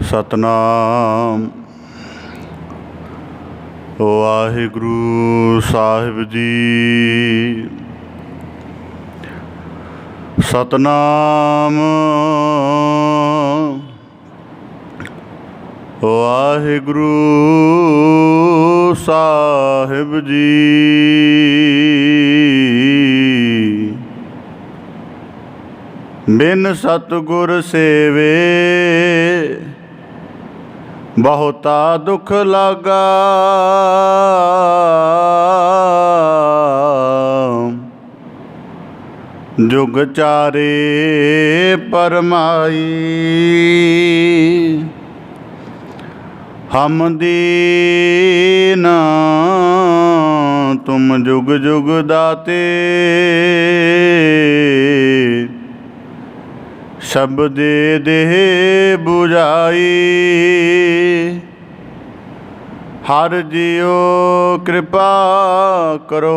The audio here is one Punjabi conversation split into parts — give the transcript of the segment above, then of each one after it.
सतनाम वाहिगुरु साहिब जी। सतनाम वाहिगुरु साहिब जी। बिन सतगुर सेवे बहुता दुख लागा। जुग चारे परमाई हम दीन तुम जुग जुग दाते। सब दे देह बुझाई हर जियो कृपा करो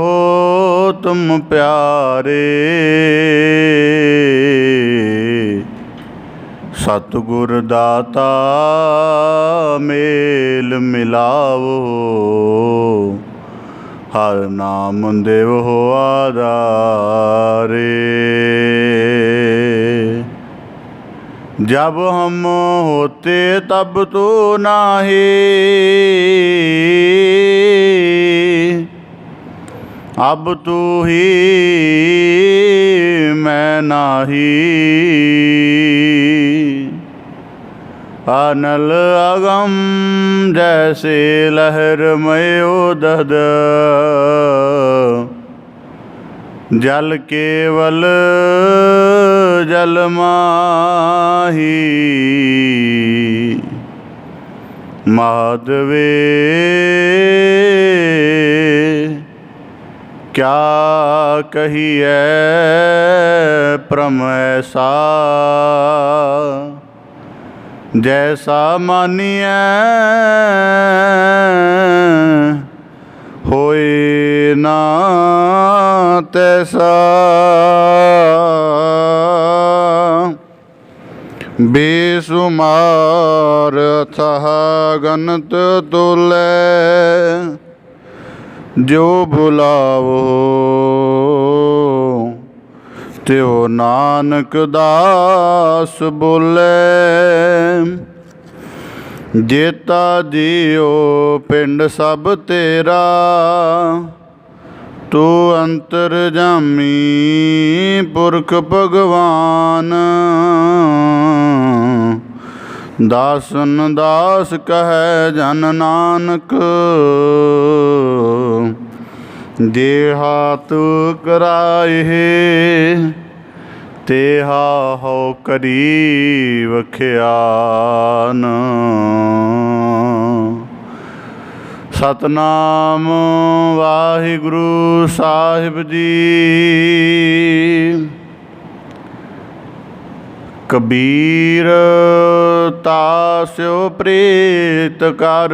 तुम प्यारे। सतगुर दाता मेल मिलावो हर नाम देव हो आधारे। जब हम होते तब तो नाही अब तू ही मैं नाही। अनल अगम जैसे लहर मयो दद जल केवल जल माही। माधवे क्या कहिए प्रम ऐसा जैसा मानिए होए ना तैसा। बेसुमार अथाह गणत तुलै जो बुलावो त्यो नानक दास बोले। जेता जियो पिंड सब तेरा तू अंतरजामी पुरख भगवान। दासन दास कहे जन नानक जेहा तू कराए तेहा हो करी वख्यान। सतनाम वाहिगुरु साहिब जी। कबीर तास्यो प्रीत कर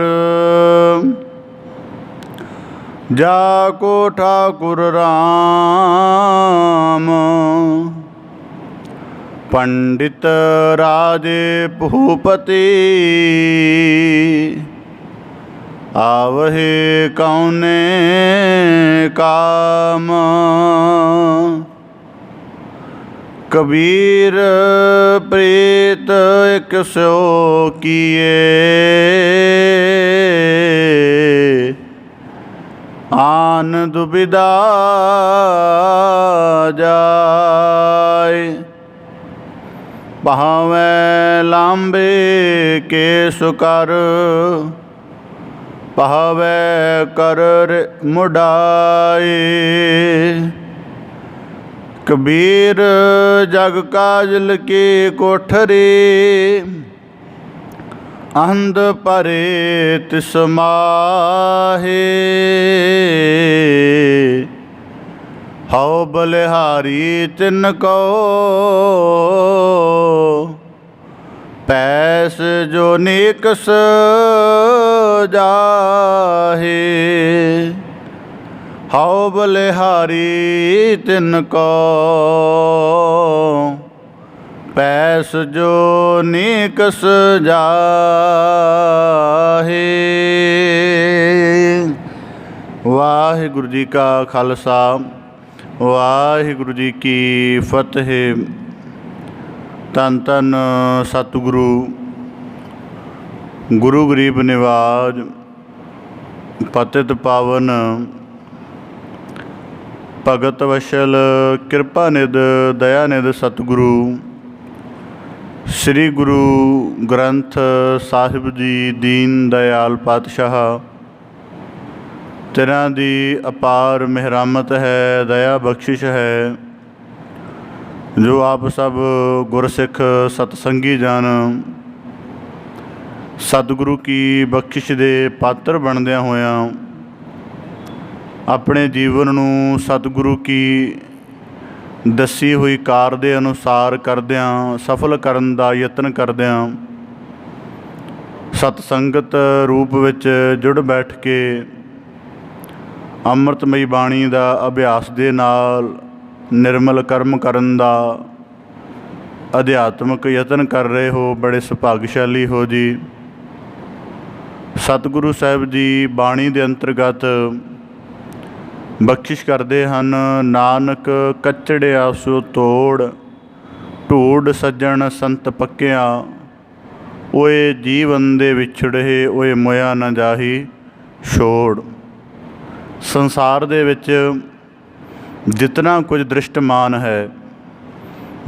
जाको ठाकुर राम। पंडित राजे भूपति आवहे कौने काम। कबीर प्रीत एक सो किए आन दुविधा जाय। पावे लांबे केस कर पावे कर मुडाए। कबीर जग काजल के कोठरे अंध परे तिस माहे। हौ बलिहारी तिनको पैस जो नेकस जाहे। हौ बलिहारी तिनको पैस जो नीकस जाहे। वाहिगुरु जी का खालसा वाहिगुरु जी की फतेह। धन धन सतगुरु गुरु गरीब निवाज पतित पावन भगत वशल कृपा निध दया निध सतगुरु श्री गुरु ग्रंथ साहिब जी दीन दयाल पातशाह तिन्हां दी अपार मेहरामत है, दया बख्शिश है, जो आप सब गुरसिख सतसंगी जन सतगुरु की बख्शिश दे पात्र बनदियां होया अपने जीवन नूं सतगुरु की दसी हुई कार दे अनुसार करदियां सफल करन दा यतन करदियां सतसंगत रूप विच जुड़ बैठ के अमृतमई बाणी दा अभ्यास दे नाल निर्मल कर्म करन दा अध्यात्मक यतन कर रहे हो। बड़े सुभाग्यशाली हो जी। सतगुरु साहिब जी बाणी दे अंतर्गत बख्शिश करते हैं, नानक कचड़िया सो तोड़ ढूढ़ सज्जन संत पक्या ओए जीवन दे विछड़े ओए मोया न जाही छोड़। संसार दे विच जितना कुछ दृष्टमान है,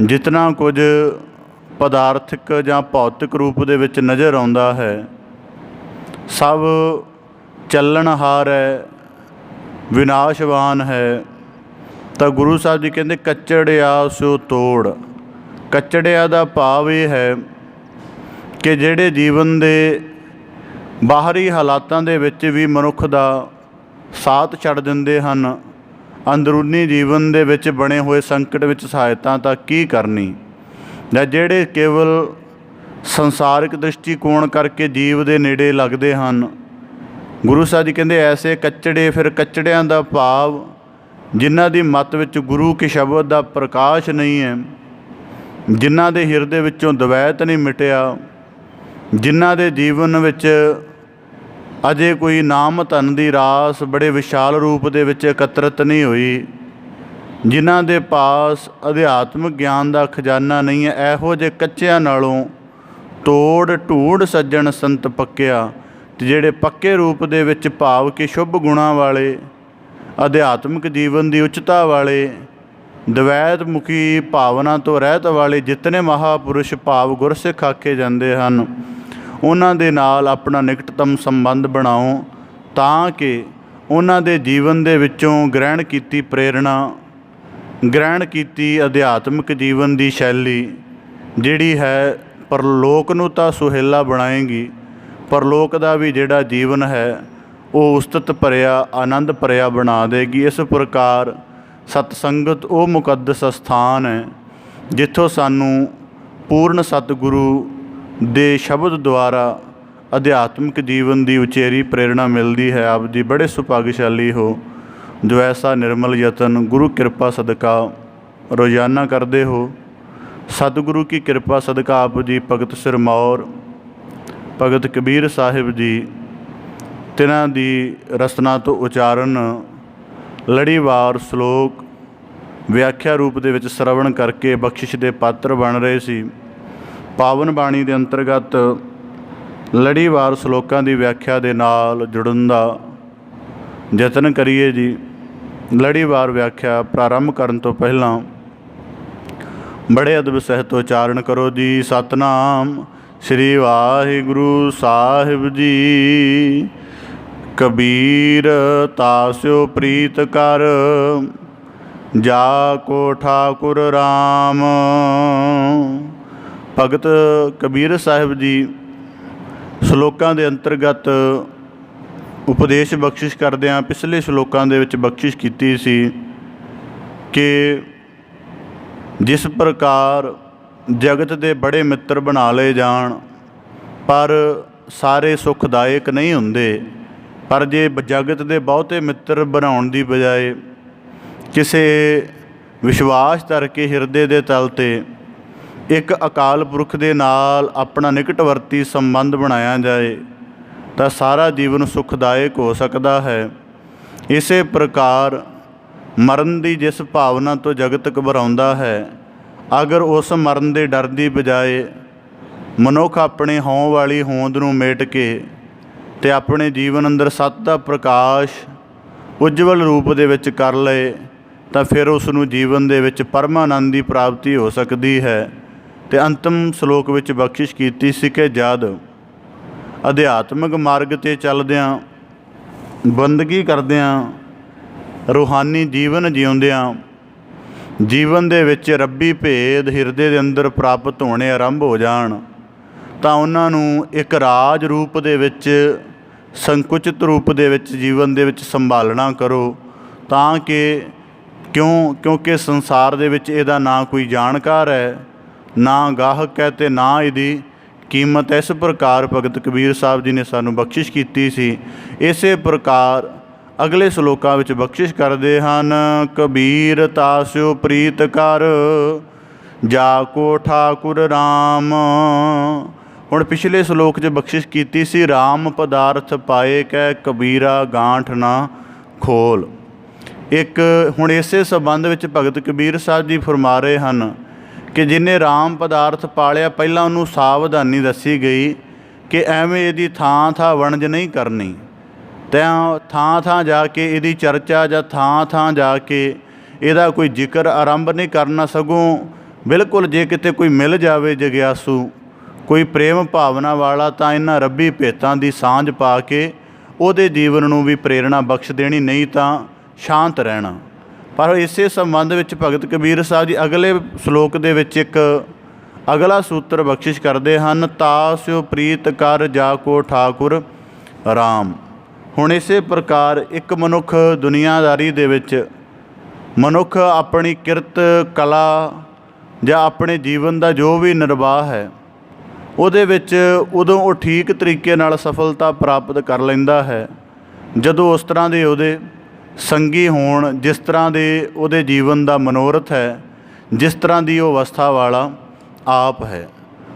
जितना कुछ पदार्थिक जां भौतिक रूप दे विच नज़र आउंदा है, सब चलनहार है, विनाशवान है। तो गुरु साहब जी कहते कचड़िया सो तोड़। कचड़िया का भाव ये है कि जेड़े जीवन के बाहरी हालातां दे विच भी मनुख का साथ छड़ दिंदे हन, अंदरूनी जीवन दे विच बने हुए संकट विच सहायता तां की करनी, जां जेड़े केवल संसारिक दृष्टिकोण करके जीव दे नेड़े लगदे हन। गुरु साहब जी कहते ऐसे कचड़े, फिर कचड़ियां दा भाव जिन्हां दी मत विच गुरु के शब्द दा प्रकाश नहीं है, जिन्हां दे हिरदे विचों द्वैत नहीं मिटिया, जिन्हां दे जीवन विच अजे कोई नाम धन दी रास बड़े विशाल रूप दे विच एकत्रित नहीं हुई, जिन्हां दे पास अध्यात्मक ज्ञान दा खजाना नहीं है, इहो जे कच्चियां नालों तोड़ ढूढ़ सज्जन संत पक्या। ते जेड़े पक्के रूप दे विच भाव के शुभ गुणां वाले, अध्यात्मक जीवन की उच्चता वाले, द्वैत मुखी भावना तो रहत वाले जितने महापुरुष भाव गुरसिख आखे जाते हैं, उन्हां दे नाल अपना निकटतम संबंध बनाओ तां कि उन्हां दे जीवन दे विचों ग्रहण कीती प्रेरणा, ग्रहण कीती अध्यात्मक जीवन की शैली जिहड़ी है परलोक नूं तां सुहेला बनाएगी, परलोक का भी जिहड़ा जीवन है वो उस्तत भरिया आनंद भरिया बना देगी। इस प्रकार सतसंगत वो मुकद्दस स्थान है जिथों सानू पूर्ण सतगुरु दे शब्द द्वारा अध्यात्मिक जीवन की उचेरी प्रेरणा मिलती है। आप जी बड़े सुभाग्यशाली हो जो ऐसा निर्मल यतन गुरु कृपा सदका रोज़ाना करते हो। सतगुरु की कृपा सदका आप जी भगत सिरमौर भगत कबीर साहिब जी तिन्हां दी रसना तो उचारण लड़ीवार श्लोक व्याख्या रूप दे विच श्रवण करके बख्शिश दे पात्र बन रहे सी। पावन बाणी दे अंतर्गत लड़ीवार श्लोकां दी व्याख्या दे नाल जुड़न दा यतन करिए जी। लड़ीवार व्याख्या प्रारंभ करन तो पहलां बड़े अदब सहित उचारण करो जी। सतनाम श्री वाहिगुरु साहिब जी। कबीर तास्यो प्रीत कर जाको ठाकुर राम। भगत कबीर साहिब जी श्लोकां दे अंतर्गत उपदेश बख्शिश करदिआं पिछले श्लोकां दे विच बख्शिश कीती सी कि जिस प्रकार जगत के बड़े मित्र बना ले जान पर सारे सुखदायक नहीं हुंदे, पर जे जगत के बहुते मित्र बनाउण की बजाय किसी विश्वास करके हिरदे के तल ते एक अकाल पुरख के नाल अपना निकटवर्ती संबंध बनाया जाए तो सारा जीवन सुखदायक हो सकता है। इसे प्रकार मरण की जिस भावना तो जगत घबराउंदा है, अगर उस मरण के डर की बजाय मनुख अपने हों वाली होंद नूं मेट के ते अपने जीवन अंदर सत का प्रकाश उज्जवल रूप दे विच कर ले तो फिर उसनूं जीवन दे विच परमानंद की प्राप्ति हो सकती है। ते अंतिम श्लोक विच बख्शिश कीती सी कि जद अध्यात्मक मार्ग ते चलदियां बंदगी करदियां रूहानी जीवन जिउंदियां जीवन दे विच रब्बी भेद हिरदे दे अंदर प्राप्त होने आरंभ हो जाण तां उन्हां नूं एक राज रूप दे विच संकुचित रूप दे विच जीवन दे विच संभालना करो तां कि क्योंकि संसार दे विच इहदा ना कोई जाणकार है, ना गाहक है, ते ना इहदी कीमत। इस प्रकार भगत कबीर साहब जी ने सानूं बख्शिश कीती सी। इसे प्रकार अगले श्लोकां विच बख्शिश करदे हन। कबीर तास्यो प्रीत कर जाको ठाकुर राम। हुण पिछले श्लोक 'च बख्शिश कीती सी राम पदार्थ पाए कै कबीरा गांठ ना खोल। एक हुण इसे संबंध विच भगत कबीर साहब जी फरमा रहे हैं कि जिन्हें राम पदार्थ पालिया पहलां उन्हूं सावधानी दसी गई कि एवें इहदी थां वणज नहीं करनी, तैं थां जाके इहदी चर्चा जां थां जाके इहदा कोई जिक्र आरंभ नहीं करना, सगों बिल्कुल जे किते कोई मिल जावे जग्यासू कोई प्रेम भावना वाला तां इन्हां रब्बी भेतां दी सांझ पा के उहदे जीवन नूं भी प्रेरणा बख्श देनी, नहीं तां शांत रहना। पर इसे संबंध विच भगत कबीर साहब जी अगले श्लोक दे विच एक अगला सूत्र बख्शिश करते हैं। तास्यो प्रीत कर जाको ठाकुर राम। हुण इसे प्रकार एक मनुख दुनियादारी दे विच मनुख अपनी किरत कला जां अपने जीवन का जो भी निर्वाह है ਉਹਦੇ ਵਿੱਚ ਉਦੋਂ ਉਹ ਠੀਕ ਤਰੀਕੇ ਨਾਲ ਸਫਲਤਾ ਪ੍ਰਾਪਤ ਕਰ ਲੈਂਦਾ ਹੈ ਜਦੋਂ ਉਸ ਤਰ੍ਹਾਂ ਦੇ ਉਹਦੇ ਸੰਗੀ ਹੋਣ, ਜਿਸ ਤਰ੍ਹਾਂ ਦੇ ਉਹਦੇ ਜੀਵਨ ਦਾ ਮਨੋਰਥ ਹੈ, ਜਿਸ ਤਰ੍ਹਾਂ ਦੀ ਉਹ ਅਵਸਥਾ ਵਾਲਾ ਆਪ ਹੈ।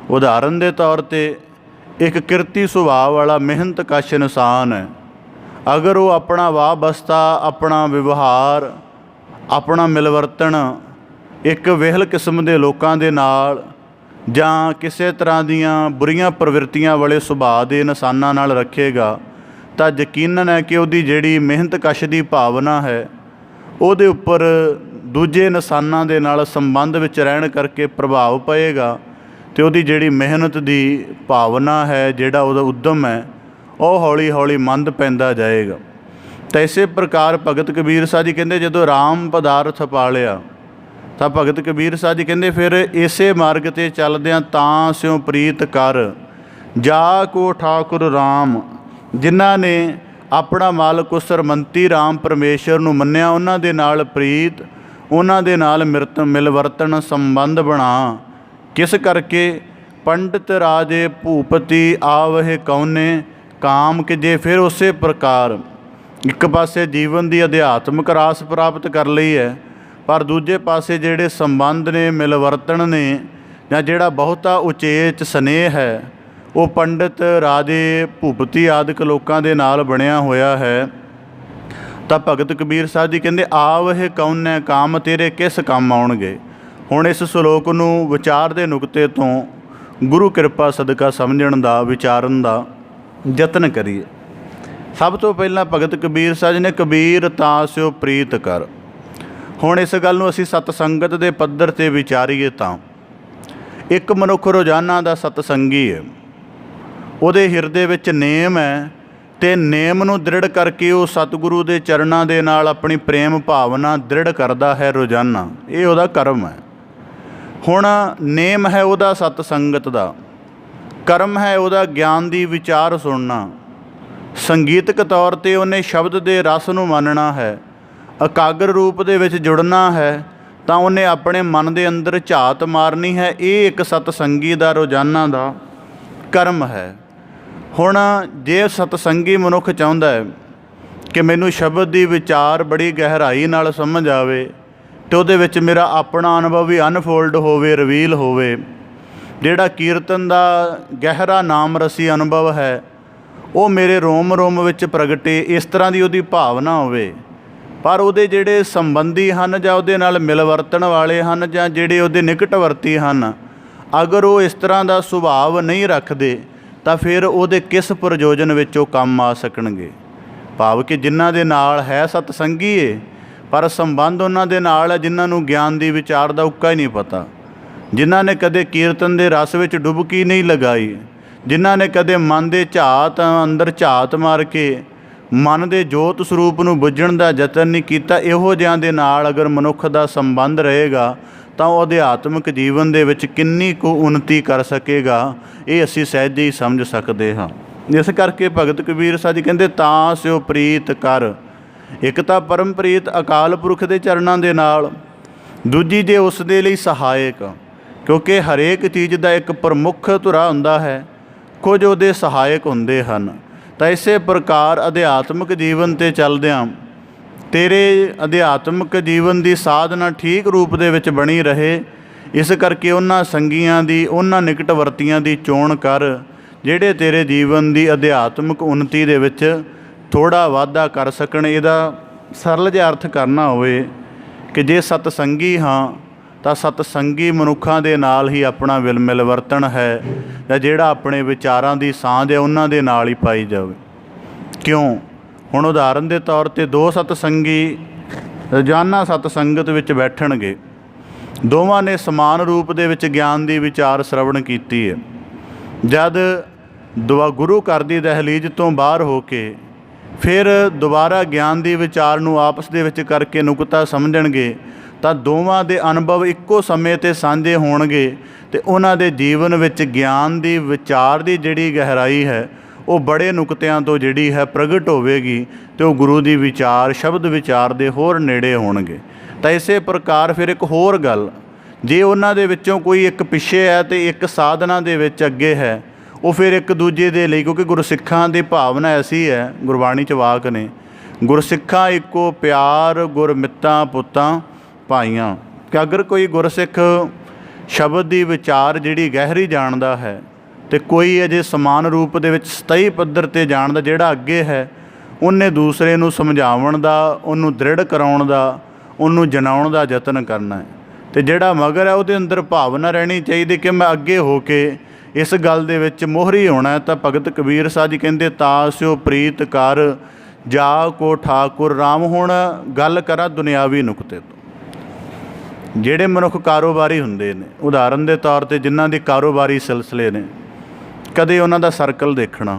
ਉਦਾਹਰਨ ਦੇ ਤੌਰ 'ਤੇ ਇੱਕ ਕਿਰਤੀ ਸੁਭਾਅ ਵਾਲਾ ਮਿਹਨਤਕਸ਼ ਇਨਸਾਨ ਹੈ, ਅਗਰ ਉਹ ਆਪਣਾ ਵਾਹ ਬਸਤਾ, ਆਪਣਾ ਵਿਵਹਾਰ, ਆਪਣਾ ਮਿਲਵਰਤਨ ਇੱਕ ਵਿਹਲ ਕਿਸਮ ਦੇ ਲੋਕਾਂ ਦੇ ਨਾਲ ਜਾਂ ਕਿਸੇ ਤਰ੍ਹਾਂ ਦੀਆਂ ਬੁਰੀਆਂ ਪ੍ਰਵਿਰਤੀਆਂ ਵਾਲੇ ਸੁਭਾਅ ਦੇ ਇਨਸਾਨਾਂ ਨਾਲ ਰੱਖੇਗਾ ਤਾਂ ਯਕੀਨਨ ਹੈ ਕਿ ਉਹਦੀ ਜਿਹੜੀ ਮਿਹਨਤਕਸ਼ ਦੀ ਭਾਵਨਾ ਹੈ ਉਹਦੇ ਉੱਪਰ ਦੂਜੇ ਇਨਸਾਨਾਂ ਦੇ ਨਾਲ ਸੰਬੰਧ ਵਿੱਚ ਰਹਿਣ ਕਰਕੇ ਪ੍ਰਭਾਵ ਪਏਗਾ ਅਤੇ ਉਹਦੀ ਜਿਹੜੀ ਮਿਹਨਤ ਦੀ ਭਾਵਨਾ ਹੈ, ਜਿਹੜਾ ਉਹਦਾ ਉੱਦਮ ਹੈ, ਉਹ ਹੌਲੀ ਹੌਲੀ ਮੰਦ ਪੈਂਦਾ ਜਾਏਗਾ। ਤਾਂ ਇਸੇ ਪ੍ਰਕਾਰ ਭਗਤ ਕਬੀਰ ਸਾਹਿਬ ਜੀ ਕਹਿੰਦੇ ਜਦੋਂ ਰਾਮ ਪਦਾਰਥ ਪਾਲਿਆ ਤਾਂ ਭਗਤ ਕਬੀਰ ਸਾਹਿਬ ਜੀ ਕਹਿੰਦੇ ਫਿਰ ਇਸੇ ਮਾਰਗ 'ਤੇ ਚੱਲਦਿਆਂ ਤਾਂ ਸਿਉ ਪ੍ਰੀਤ ਕਰ ਜਾ ਕੋ ਠਾਕੁਰ ਰਾਮ। ਜਿਨ੍ਹਾਂ ਨੇ ਆਪਣਾ ਮਾਲਕ ਉਸ ਸਰਮੰਤੀ ਰਾਮ ਪਰਮੇਸ਼ਰ ਨੂੰ ਮੰਨਿਆ, ਉਹਨਾਂ ਦੇ ਨਾਲ ਪ੍ਰੀਤ, ਉਹਨਾਂ ਦੇ ਨਾਲ ਮਿਲਵਰਤਨ ਸੰਬੰਧ ਬਣਾ। ਕਿਸ ਕਰਕੇ ਪੰਡਿਤ ਰਾਜੇ ਭੂਪਤੀ ਆਵਹਿ ਕੌਨੇ ਕਾਮ। ਕਿ ਜੇ ਫਿਰ ਉਸੇ ਪ੍ਰਕਾਰ ਇੱਕ ਪਾਸੇ ਜੀਵਨ ਦੀ ਅਧਿਆਤਮਕ ਰਾਸ ਪ੍ਰਾਪਤ ਕਰ ਲਈ ਹੈ, पर दूजे पासे ਜਿਹੜੇ संबंध ने, मिलवर्तन ने, ਜਾਂ ਜਿਹੜਾ ਬਹੁਤਾ ਉਚੇਚ ਸਨੇਹ ਹੈ ਉਹ ਪੰਡਿਤ ਰਾਜੇ ਭੂਪਤੀ ਆਦਿਕ ਲੋਕਾਂ ਦੇ ਨਾਲ ਬਣਿਆ ਹੋਇਆ ਹੈ। ਤਾਂ ਭਗਤ ਕਬੀਰ ਸਾਹਿਬ ਜੀ ਕਹਿੰਦੇ ਆਵਹਿ ਕੌਨੈ ਕਾਮ, ਤੇਰੇ ਕਿਸ ਕੰਮ ਆਉਣਗੇ। ਹੁਣ ਇਸ ਸ਼ਲੋਕ ਨੂੰ ਵਿਚਾਰ ਦੇ ਨੁਕਤੇ ਤੋਂ ਗੁਰੂ ਕਿਰਪਾ ਸਦਕਾ ਸਮਝਣ ਦਾ, ਵਿਚਾਰਨ ਦਾ ਯਤਨ ਕਰੀਏ। ਸਭ ਤੋਂ ਪਹਿਲਾਂ ਭਗਤ ਕਬੀਰ ਸਾਹਿਬ ਜੀ ਨੇ ਕਬੀਰ ਤਾਸਿਓ ਪ੍ਰੀਤ ਕਰ। ਹੁਣ ਇਸ ਗੱਲ ਨੂੰ ਅਸੀਂ ਸਤਸੰਗਤ ਦੇ ਪੱਧਰ 'ਤੇ ਵਿਚਾਰੀਏ ਤਾਂ ਇੱਕ ਮਨੁੱਖ ਰੋਜ਼ਾਨਾ ਦਾ ਸਤਸੰਗੀ ਹੈ, ਉਹਦੇ ਹਿਰਦੇ ਵਿੱਚ ਨੇਮ ਹੈ ਅਤੇ ਨੇਮ ਨੂੰ ਦ੍ਰਿੜ ਕਰਕੇ ਉਹ ਸਤਿਗੁਰੂ ਦੇ ਚਰਨਾਂ ਦੇ ਨਾਲ ਆਪਣੀ ਪ੍ਰੇਮ ਭਾਵਨਾ ਦ੍ਰਿੜ ਕਰਦਾ ਹੈ ਰੋਜ਼ਾਨਾ। ਇਹ ਉਹਦਾ ਕਰਮ ਹੈ। ਹੁਣ ਨੇਮ ਹੈ ਉਹਦਾ ਸਤਸੰਗਤ ਦਾ, ਕਰਮ ਹੈ ਉਹਦਾ ਗਿਆਨ ਦੀ ਵਿਚਾਰ ਸੁਣਨਾ, ਸੰਗੀਤਕ ਤੌਰ 'ਤੇ ਉਹਨੇ ਸ਼ਬਦ ਦੇ ਰਸ ਨੂੰ ਮੰਨਣਾ ਹੈ, ਇਕਾਗਰ ਰੂਪ ਦੇ ਵਿੱਚ ਜੁੜਨਾ ਹੈ, ਤਾਂ ਉਹਨੇ ਆਪਣੇ ਮਨ ਦੇ ਅੰਦਰ ਝਾਤ ਮਾਰਨੀ ਹੈ। ਇਹ ਇੱਕ ਸਤਸੰਗੀ ਦਾ ਰੋਜ਼ਾਨਾ ਦਾ ਕਰਮ ਹੈ। ਹੁਣ ਜੇ ਸਤਸੰਗੀ ਮਨੁੱਖ ਚਾਹੁੰਦਾ ਹੈ कि मैनू शब्द की विचार बड़ी गहराई नाल समझ आवे तो उहदे विच मेरा अपना अनुभव भी अनफोल्ड होवे, रिवील होवे। जिहड़ा कीर्तन का गहरा नाम रसी अनुभव है वो मेरे रोम रोम विच प्रगटे, इस तरह की उहदी भावना होवे। पर उहदे जिहड़े संबंधी हन जां उहदे नाल मिल वरतण वाले हन जां जिहड़े उहदे निकटवर्ती हन, अगर वो इस तरह का सुभाव नहीं रखते तो फिर उहदे किस प्रयोजन विच काम आ सकणगे। भाव कि जिन्हां दे नाल है सतसंगी है पर संबंध उन्हां दे नाल है जिन्हां नूं ज्ञान दी विचार दा उक्का ही नहीं पता, जिन्हां ने कदे कीर्तन दे रस विच डुबकी नहीं लगाई, जिन्हां ने कदे मन दे झात अंदर झात मार के मन दे जोत स्वरूप नूं बुझण दा यतन नहीं कीता, इहो जिहां दे नाल अगर मनुख दा संबंध रहेगा तो वो अध्यात्मक जीवन दे विच किन्नी कुछ उन्नति कर सकेगा, ये असीं सहजे ही समझ सकते हाँ। इस करके भगत कबीर साह जी कहते तां स्यो प्रीत कर, एक तो परम प्रीत अकाल पुरख के चरणों के नाल, दूजी जे उस दे लई सहायक, क्योंकि हरेक चीज़ का एक प्रमुख धुरा हुंदा है, कुछ उहदे सहायक हुंदे हन। तो इस प्रकार अध्यात्मक जीवन ते चलदिआं तेरे अध्यात्मक जीवन की साधना ठीक रूप दे विच बनी रहे, इस करके उन्हां संगियां दी, उन्हां निकटवर्तियां दी चोण कर जिहड़े तेरे जीवन की अध्यात्मक उन्नति दे विच थोड़ा वाधा कर सकण। इहदा सरल जिहा अर्थ करना होवे कि जे सतसंगी हाँ तो सतसंगी मनुखां दे नाल ही अपना विल मिल वरतन है, जां जिहड़ा अपने विचारां दी सांझ है उन्हां दे नाल ही पाई जावे। क्यों हुण उदाहरण के तौर पर दो सतसंगी रोजाना सतसंगत विच बैठणगे, दोवां ने समान रूप दे विच ज्ञान की विचार श्रवण कीती है, जद गुरु घर की दहलीज तो बाहर हो के फिर दोबारा ज्ञान की विचार नूं आपस दे विच करके नुकता समझणगे तो दोवां दे अनुभव इक्को समय ते साझे होणगे ते उन्हां दे जीवन विच ज्ञान की विचार की जिहड़ी गहराई है वो बड़े नुकतियां तो जिहड़ी है प्रगट होवेगी तो गुरु की विचार शब्द विचार दे होर नेड़े होणगे। तो इस प्रकार फिर एक होर गल, जे उन्हां दे विचों कोई एक पिछे है तो एक साधना दे विच अगे है, वो फिर एक दूजे दे लई, क्योंकि गुरसिखां दी भावना ऐसी है, गुरबाणी च वाक ने गुरसिखां इक्को प्यार गुर मित्तां पुत्तां भाईयां, कि अगर कोई गुरसिख शब्द की विचार जिहड़ी गहरी जानदा है तो कोई अजे समान रूप दे विच सतही पद्धर ते जानदा जिहड़ा अगे है उन्हें दूसरे नूं समझाउण दा, उन्हूं दृढ़ कराउण दा, उन्हूं जनाउण दा यतन करना है। तो जिहड़ा मगर है उहदे अंदर भावना रहनी चाहिए कि मैं अगे हो के इस गल दे विच मोहरी होना है। तो भगत कबीर साह जी कहते तां स्यो प्रीत कर जा को ठाकुर राम। हुण गल करा दुनियावी नुकते तो, जिहड़े मनुख कारोबारी हुंदे ने, उदाहरण के तौर पर जिन्हां दी कारोबारी सिलसिले ने, कदे उन्हां दा सर्कल देखना,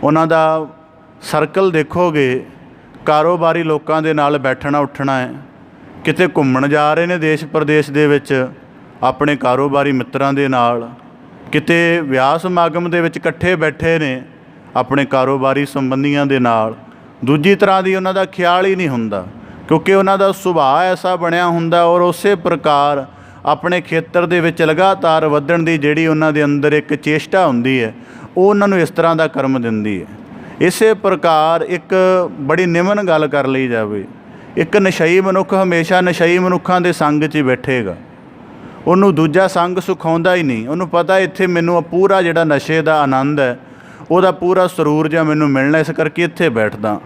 उन्हां दा सर्कल देखोगे कारोबारी लोकां दे नाल बैठना उठना है, किते घुम्मण जा रहे ने देश प्रदेश दे विच अपने कारोबारी मित्रां दे नाल, किते विआह समागम दे विच इकट्ठे बैठे ने अपने कारोबारी संबंधियों दे नाल। दूजी तरह की उन्हां दा ख्याल ही नहीं हुंदा, क्योंकि उन्हां दा सुभाਅ ऐसा बनिया हुंदा और उस प्रकार अपने खेत्र दे विच लगातार वधण दी जिहड़ी उन्हां दे अंदर एक चेष्टा हुंदी है वो उन्हां नूं इस तरह का कर्म दिंदी है। इस प्रकार एक बड़ी निमन गल कर ली जाए, एक नशई मनुख हमेशा नशई मनुखां दे संग 'च ही बैठेगा, उन्होंने दूजा संग सुखाउंदा ही नहीं। उन्होंने पता इत्थे मैनूं पूरा जिहड़ा नशे का आनंद है वह पूरा सरूर जिहा मैनूं मिलना, इस करके इत्थे बैठदा।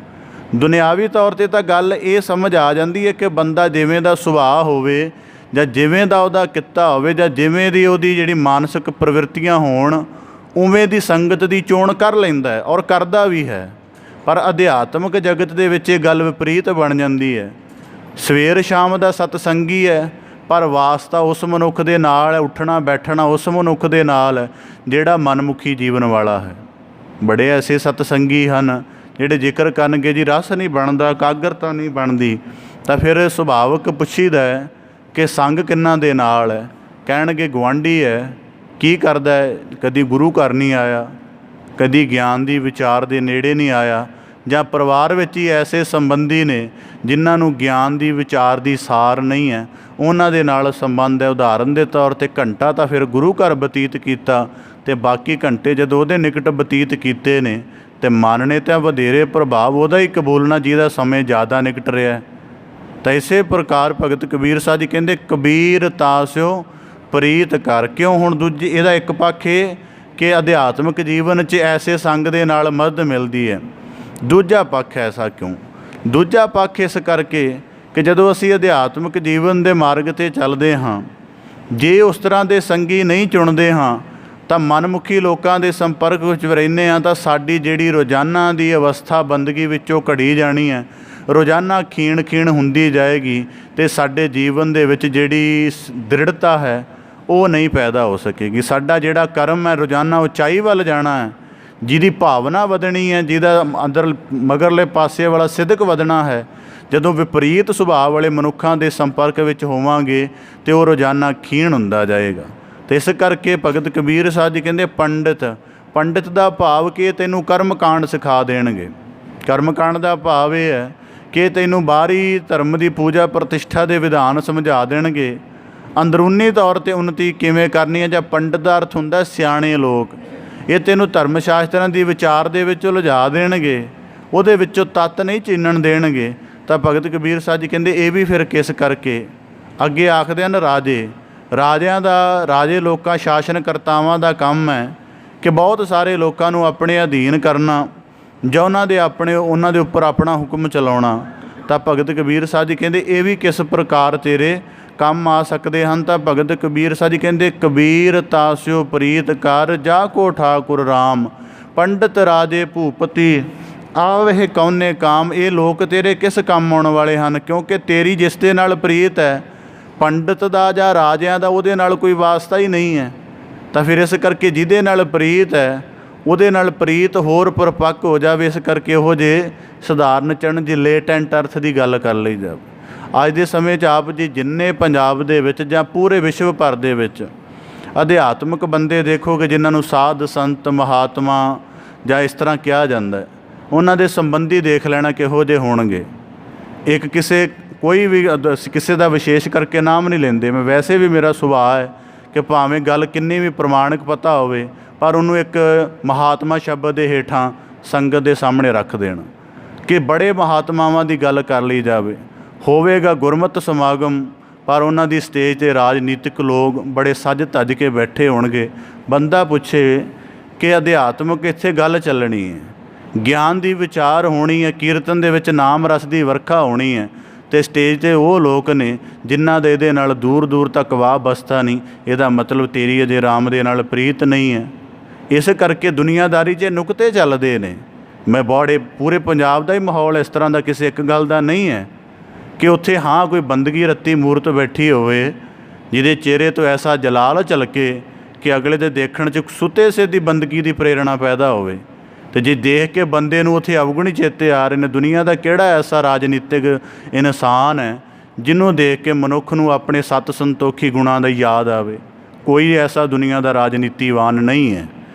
दुनियावी तौर पर तो गल ये समझ आ जाती है कि बंदा जिवें दा सुभाਅ होवे जां जिवें दा उहदा कित्ता होवे जां जिवें दी उहदी जिहड़ी मानसिक प्रवृत्तियां होण उवें दी संगत दी चोण कर लैंदा है और करदा भी है। पर अध्यात्मक जगत दे विच ये गल विपरीत बन जाती है। सवेर शाम दा सतसंगी है पर वास्ता उस मनुख दे नाल है, उठना बैठना उस मनुख दे नाल है जिहड़ा मनमुखी जीवन वाला है। बड़े ऐसे सतसंगी हैं जिहड़े जिक्र करनगे जी रस नहीं बनता, कागरता नहीं बनती, तो फिर सुभावक पुछीदा है कि संग किन्हां दे नाल है, कहणगे गुआंढी है, की करदा है, कदी गुरु घर नहीं आया, कदी ज्ञान की विचार के नेड़े नहीं आया, जां परिवार विच ही ऐसे संबंधी ने जिन्हां नूं ज्ञान की विचार की सार नहीं है, उन्हां दे नाल संबंध है। उदाहरण के तौर पर घंटा तो फिर गुरु घर बतीत किया, तो बाकी घंटे जदों उहदे निकट बतीत कीते ने ਤੇ ਮਨ ਨੇ ਤਾਂ ਵਧੇਰੇ ਪ੍ਰਭਾਵ ਉਹਦਾ ਹੀ ਕਬੂਲਣਾ ਜਿਹਦਾ ਸਮੇਂ ਜ਼ਿਆਦਾ ਨਿਕਟ ਰਿਹਾ। ਤਾਂ ਇਸੇ ਪ੍ਰਕਾਰ ਭਗਤ ਕਬੀਰ ਸਾਹਿਬ ਜੀ ਕਹਿੰਦੇ ਕਬੀਰ ਤਾਸਿਓ ਪ੍ਰੀਤ ਕਰ। ਕਿਉਂ? ਹੁਣ ਦੂਜੀ ਇਹਦਾ ਇੱਕ ਪੱਖ ਇਹ ਕਿ ਅਧਿਆਤਮਿਕ ਜੀਵਨ 'ਚ ਐਸੇ ਸੰਗ ਦੇ ਨਾਲ ਮਦਦ ਮਿਲਦੀ ਹੈ। ਦੂਜਾ ਪੱਖ ਐਸਾ ਕਿਉਂ? ਦੂਜਾ ਪੱਖ ਇਸ ਕਰਕੇ ਕਿ ਜਦੋਂ ਅਸੀਂ ਅਧਿਆਤਮਿਕ ਜੀਵਨ ਦੇ ਮਾਰਗ 'ਤੇ ਚੱਲਦੇ ਹਾਂ, ਜੇ ਉਸ ਤਰ੍ਹਾਂ ਦੇ ਸੰਗੀ ਨਹੀਂ ਚੁਣਦੇ ਹਾਂ ਤਾਂ ਮਨਮੁਖੀ ਲੋਕਾਂ ਦੇ ਸੰਪਰਕ ਵਿੱਚ ਰਹਿੰਦੇ ਹਾਂ ਤਾਂ ਸਾਡੀ ਜਿਹੜੀ ਰੋਜ਼ਾਨਾ ਦੀ ਅਵਸਥਾ ਬੰਦਗੀ ਵਿੱਚੋਂ ਘੜੀ ਜਾਣੀ ਹੈ, ਰੋਜ਼ਾਨਾ ਖੀਣ ਹੁੰਦੀ ਜਾਏਗੀ ਅਤੇ ਸਾਡੇ ਜੀਵਨ ਦੇ ਵਿੱਚ ਜਿਹੜੀ ਦ੍ਰਿੜਤਾ ਹੈ ਉਹ ਨਹੀਂ ਪੈਦਾ ਹੋ ਸਕੇਗੀ। ਸਾਡਾ ਜਿਹੜਾ ਕਰਮ ਹੈ ਰੋਜ਼ਾਨਾ ਉਚਾਈ ਵੱਲ ਜਾਣਾ ਹੈ, ਜਿਹਦੀ ਭਾਵਨਾ ਵਧਣੀ ਹੈ, ਜਿਹਦਾ ਅੰਦਰ ਮਗਰਲੇ ਪਾਸੇ ਵਾਲਾ ਸਿਦਕ ਵਧਣਾ ਹੈ। ਜਦੋਂ ਵਿਪਰੀਤ ਸੁਭਾਅ ਵਾਲੇ ਮਨੁੱਖਾਂ ਦੇ ਸੰਪਰਕ ਵਿੱਚ ਹੋਵਾਂਗੇ ਤਾਂ ਉਹ ਰੋਜ਼ਾਨਾ ਖੀਣ ਹੁੰਦਾ ਜਾਏਗਾ। ਅਤੇ ਇਸ ਕਰਕੇ ਭਗਤ ਕਬੀਰ ਸਾਹਿਬ ਜੀ ਕਹਿੰਦੇ ਪੰਡਿਤ ਦਾ ਭਾਵ ਕਿ ਤੈਨੂੰ ਕਰਮਕਾਂਡ ਸਿਖਾ ਦੇਣਗੇ। ਕਰਮਕਾਂਡ ਦਾ ਭਾਵ ਇਹ ਹੈ ਕਿ ਤੈਨੂੰ ਬਾਹਰੀ ਧਰਮ ਦੀ ਪੂਜਾ ਪ੍ਰਤਿਸ਼ਠਾ ਦੇ ਵਿਧਾਨ ਸਮਝਾ ਦੇਣਗੇ, ਅੰਦਰੂਨੀ ਤੌਰ 'ਤੇ ਉੱਨਤੀ ਕਿਵੇਂ ਕਰਨੀ ਹੈ। ਜਾਂ ਪੰਡਿਤ ਦਾ ਅਰਥ ਹੁੰਦਾ ਸਿਆਣੇ ਲੋਕ। ਇਹ ਤੈਨੂੰ ਧਰਮ ਸ਼ਾਸਤਰਾਂ ਦੀ ਵਿਚਾਰ ਦੇ ਵਿੱਚ ਉਲਝਾ ਦੇਣਗੇ, ਉਹਦੇ ਵਿੱਚੋਂ ਤੱਤ ਨਹੀਂ ਚੀਨਣ ਦੇਣਗੇ। ਤਾਂ ਭਗਤ ਕਬੀਰ ਸਾਹਿਬ ਜੀ ਕਹਿੰਦੇ ਇਹ ਵੀ ਫਿਰ ਕਿਸ ਕਰਕੇ? ਅੱਗੇ ਆਖਦੇ ਹਨ ਰਾਜੇ ਲੋਕਾਂ ਸ਼ਾਸਨਕਰਤਾਵਾਂ ਦਾ ਕੰਮ ਹੈ ਕਿ ਬਹੁਤ ਸਾਰੇ ਲੋਕਾਂ ਨੂੰ ਆਪਣੇ ਅਧੀਨ ਕਰਨਾ ਜਾਂ ਉਹਨਾਂ ਦੇ ਉੱਪਰ ਆਪਣਾ ਹੁਕਮ ਚਲਾਉਣਾ। ਤਾਂ ਭਗਤ ਕਬੀਰ ਸਾਹਿਬ ਜੀ ਕਹਿੰਦੇ ਇਹ ਵੀ ਕਿਸ ਪ੍ਰਕਾਰ ਤੇਰੇ ਕੰਮ ਆ ਸਕਦੇ ਹਨ। ਤਾਂ ਭਗਤ ਕਬੀਰ ਸਾਹਿਬ ਜੀ ਕਹਿੰਦੇ ਕਬੀਰ ਤਾਸਿਓ ਪ੍ਰੀਤ ਕਰ ਜਾ ਕੋ ਠਾਕੁਰ ਰਾਮ ਪੰਡਿਤ ਰਾਜੇ ਭੂਪਤੀ ਆਵਹਿ ਕੌਨੇ ਕਾਮ। ਇਹ ਲੋਕ ਤੇਰੇ ਕਿਸ ਕੰਮ ਆਉਣ ਵਾਲੇ ਹਨ? ਕਿਉਂਕਿ ਤੇਰੀ ਜਿਸ ਦੇ ਨਾਲ ਪ੍ਰੀਤ ਹੈ, ਪੰਡਿਤ ਦਾ ਜਾਂ ਰਾਜਿਆਂ ਦਾ ਉਹਦੇ ਨਾਲ ਕੋਈ ਵਾਸਤਾ ਹੀ ਨਹੀਂ ਹੈ। ਤਾਂ ਫਿਰ ਇਸ ਕਰਕੇ ਜਿਹਦੇ ਨਾਲ ਪ੍ਰੀਤ ਹੈ ਉਹਦੇ ਨਾਲ ਪ੍ਰੀਤ ਹੋਰ ਪਰਪੱਕ ਹੋ ਜਾਵੇ। ਇਸ ਕਰਕੇ ਉਹ ਜੇ ਸਧਾਰਨ ਚਰਨ ਜੇ ਲੇਟੈਂਟ ਅਰਥ ਦੀ ਗੱਲ ਕਰ ਲਈ ਜਾਵੇ। ਅੱਜ ਦੇ ਸਮੇਂ 'ਚ ਆਪ ਜੀ ਜਿੰਨੇ ਪੰਜਾਬ ਦੇ ਵਿੱਚ ਜਾਂ ਪੂਰੇ ਵਿਸ਼ਵ ਭਰ ਦੇ ਵਿੱਚ ਅਧਿਆਤਮਿਕ ਬੰਦੇ ਦੇਖੋਗੇ ਜਿਨ੍ਹਾਂ ਨੂੰ ਸਾਧ ਸੰਤ ਮਹਾਤਮਾ ਜਾਂ ਇਸ ਤਰ੍ਹਾਂ ਕਿਹਾ ਜਾਂਦਾ ਹੈ, ਉਹਨਾਂ ਦੇ ਸੰਬੰਧੀ ਦੇਖ ਲੈਣਾ ਕਿਹੋ ਜਿਹੇ ਹੋਣਗੇ। ਇੱਕ ਕਿਸੇ ਦਾ ਵਿਸ਼ੇਸ਼ ਕਰਕੇ ਨਾਮ ਨਹੀਂ ਲੈਂਦੇ। ਮੈਂ ਵੈਸੇ ਵੀ ਮੇਰਾ ਸੁਭਾਅ ਹੈ ਕਿ ਭਾਵੇਂ ਗੱਲ ਕਿੰਨੀ ਵੀ ਪ੍ਰਮਾਣਿਕ ਪਤਾ ਹੋਵੇ ਪਰ ਉਹਨੂੰ ਇੱਕ ਮਹਾਤਮਾ ਸ਼ਬਦ ਦੇ ਹੇਠਾਂ ਸੰਗਤ ਦੇ ਸਾਹਮਣੇ ਰੱਖ ਦੇਣਾ ਕਿ ਬੜੇ ਮਹਾਤਮਾਵਾਂ ਦੀ ਗੱਲ ਕਰ ਲਈ ਜਾਵੇ। ਹੋਵੇਗਾ ਗੁਰਮਤਿ ਸਮਾਗਮ ਪਰ ਉਹਨਾਂ ਦੀ ਸਟੇਜ 'ਤੇ ਰਾਜਨੀਤਿਕ ਲੋਕ ਬੜੇ ਸੱਜ ਧੱਜ ਕੇ ਬੈਠੇ ਹੋਣਗੇ। ਬੰਦਾ ਪੁੱਛੇ ਕਿ ਅਧਿਆਤਮਿਕ ਇੱਥੇ ਗੱਲ ਚੱਲਣੀ ਹੈ, ਗਿਆਨ ਦੀ ਵਿਚਾਰ ਹੋਣੀ ਹੈ, ਕੀਰਤਨ ਦੇ ਵਿੱਚ ਨਾਮ ਰਸ ਦੀ ਵਰਖਾ ਹੋਣੀ ਹੈ, ਅਤੇ ਸਟੇਜ 'ਤੇ ਉਹ ਲੋਕ ਨੇ ਜਿਨ੍ਹਾਂ ਦੇ ਇਹਦੇ ਨਾਲ ਦੂਰ ਦੂਰ ਤੱਕ ਵਾਹ ਬਸਤਾ ਨਹੀਂ। ਇਹਦਾ ਮਤਲਬ ਤੇਰੀ ਅਜੇ ਰਾਮ ਦੇ ਨਾਲ ਪ੍ਰੀਤ ਨਹੀਂ ਹੈ। ਇਸ ਕਰਕੇ ਦੁਨੀਆਦਾਰੀ 'ਚ ਨੁਕਤੇ ਚੱਲਦੇ ਨੇ। ਮੈਂ ਪੂਰੇ ਪੰਜਾਬ ਦਾ ਹੀ ਮਾਹੌਲ ਇਸ ਤਰ੍ਹਾਂ ਦਾ ਕਿਸੇ ਇੱਕ ਗੱਲ ਦਾ ਨਹੀਂ ਹੈ ਕਿ ਉੱਥੇ ਹਾਂ ਕੋਈ ਬੰਦਗੀ ਰੱਤੀ ਮੂਰਤ ਬੈਠੀ ਹੋਵੇ ਜਿਹਦੇ ਚਿਹਰੇ ਤੋਂ ਐਸਾ ਜਲਾਲ ਝਲਕੇ ਕਿ ਅਗਲੇ ਦੇ ਦੇਖਣ 'ਚ ਸੁੱਤੇ ਸੇ ਦੀ ਬੰਦਗੀ ਦੀ ਪ੍ਰੇਰਣਾ ਪੈਦਾ ਹੋਵੇ। ਅਤੇ ਜੇ ਦੇਖ ਕੇ ਬੰਦੇ ਨੂੰ ਉੱਥੇ ਅਵਗੁਣੀ ਚੇਤੇ ਆ ਰਹੇ ਨੇ, ਦੁਨੀਆ ਦਾ ਕਿਹੜਾ ਐਸਾ ਰਾਜਨੀਤਿਕ ਇਨਸਾਨ ਹੈ ਜਿਹਨੂੰ ਦੇਖ ਕੇ ਮਨੁੱਖ ਨੂੰ ਆਪਣੇ ਸੱਤ ਸੰਤੋਖੀ ਗੁਣਾਂ ਦਾ ਯਾਦ ਆਵੇ? ਕੋਈ ਐਸਾ ਦੁਨੀਆ ਦਾ ਰਾਜਨੀਤੀਵਾਨ ਨਹੀਂ ਹੈ।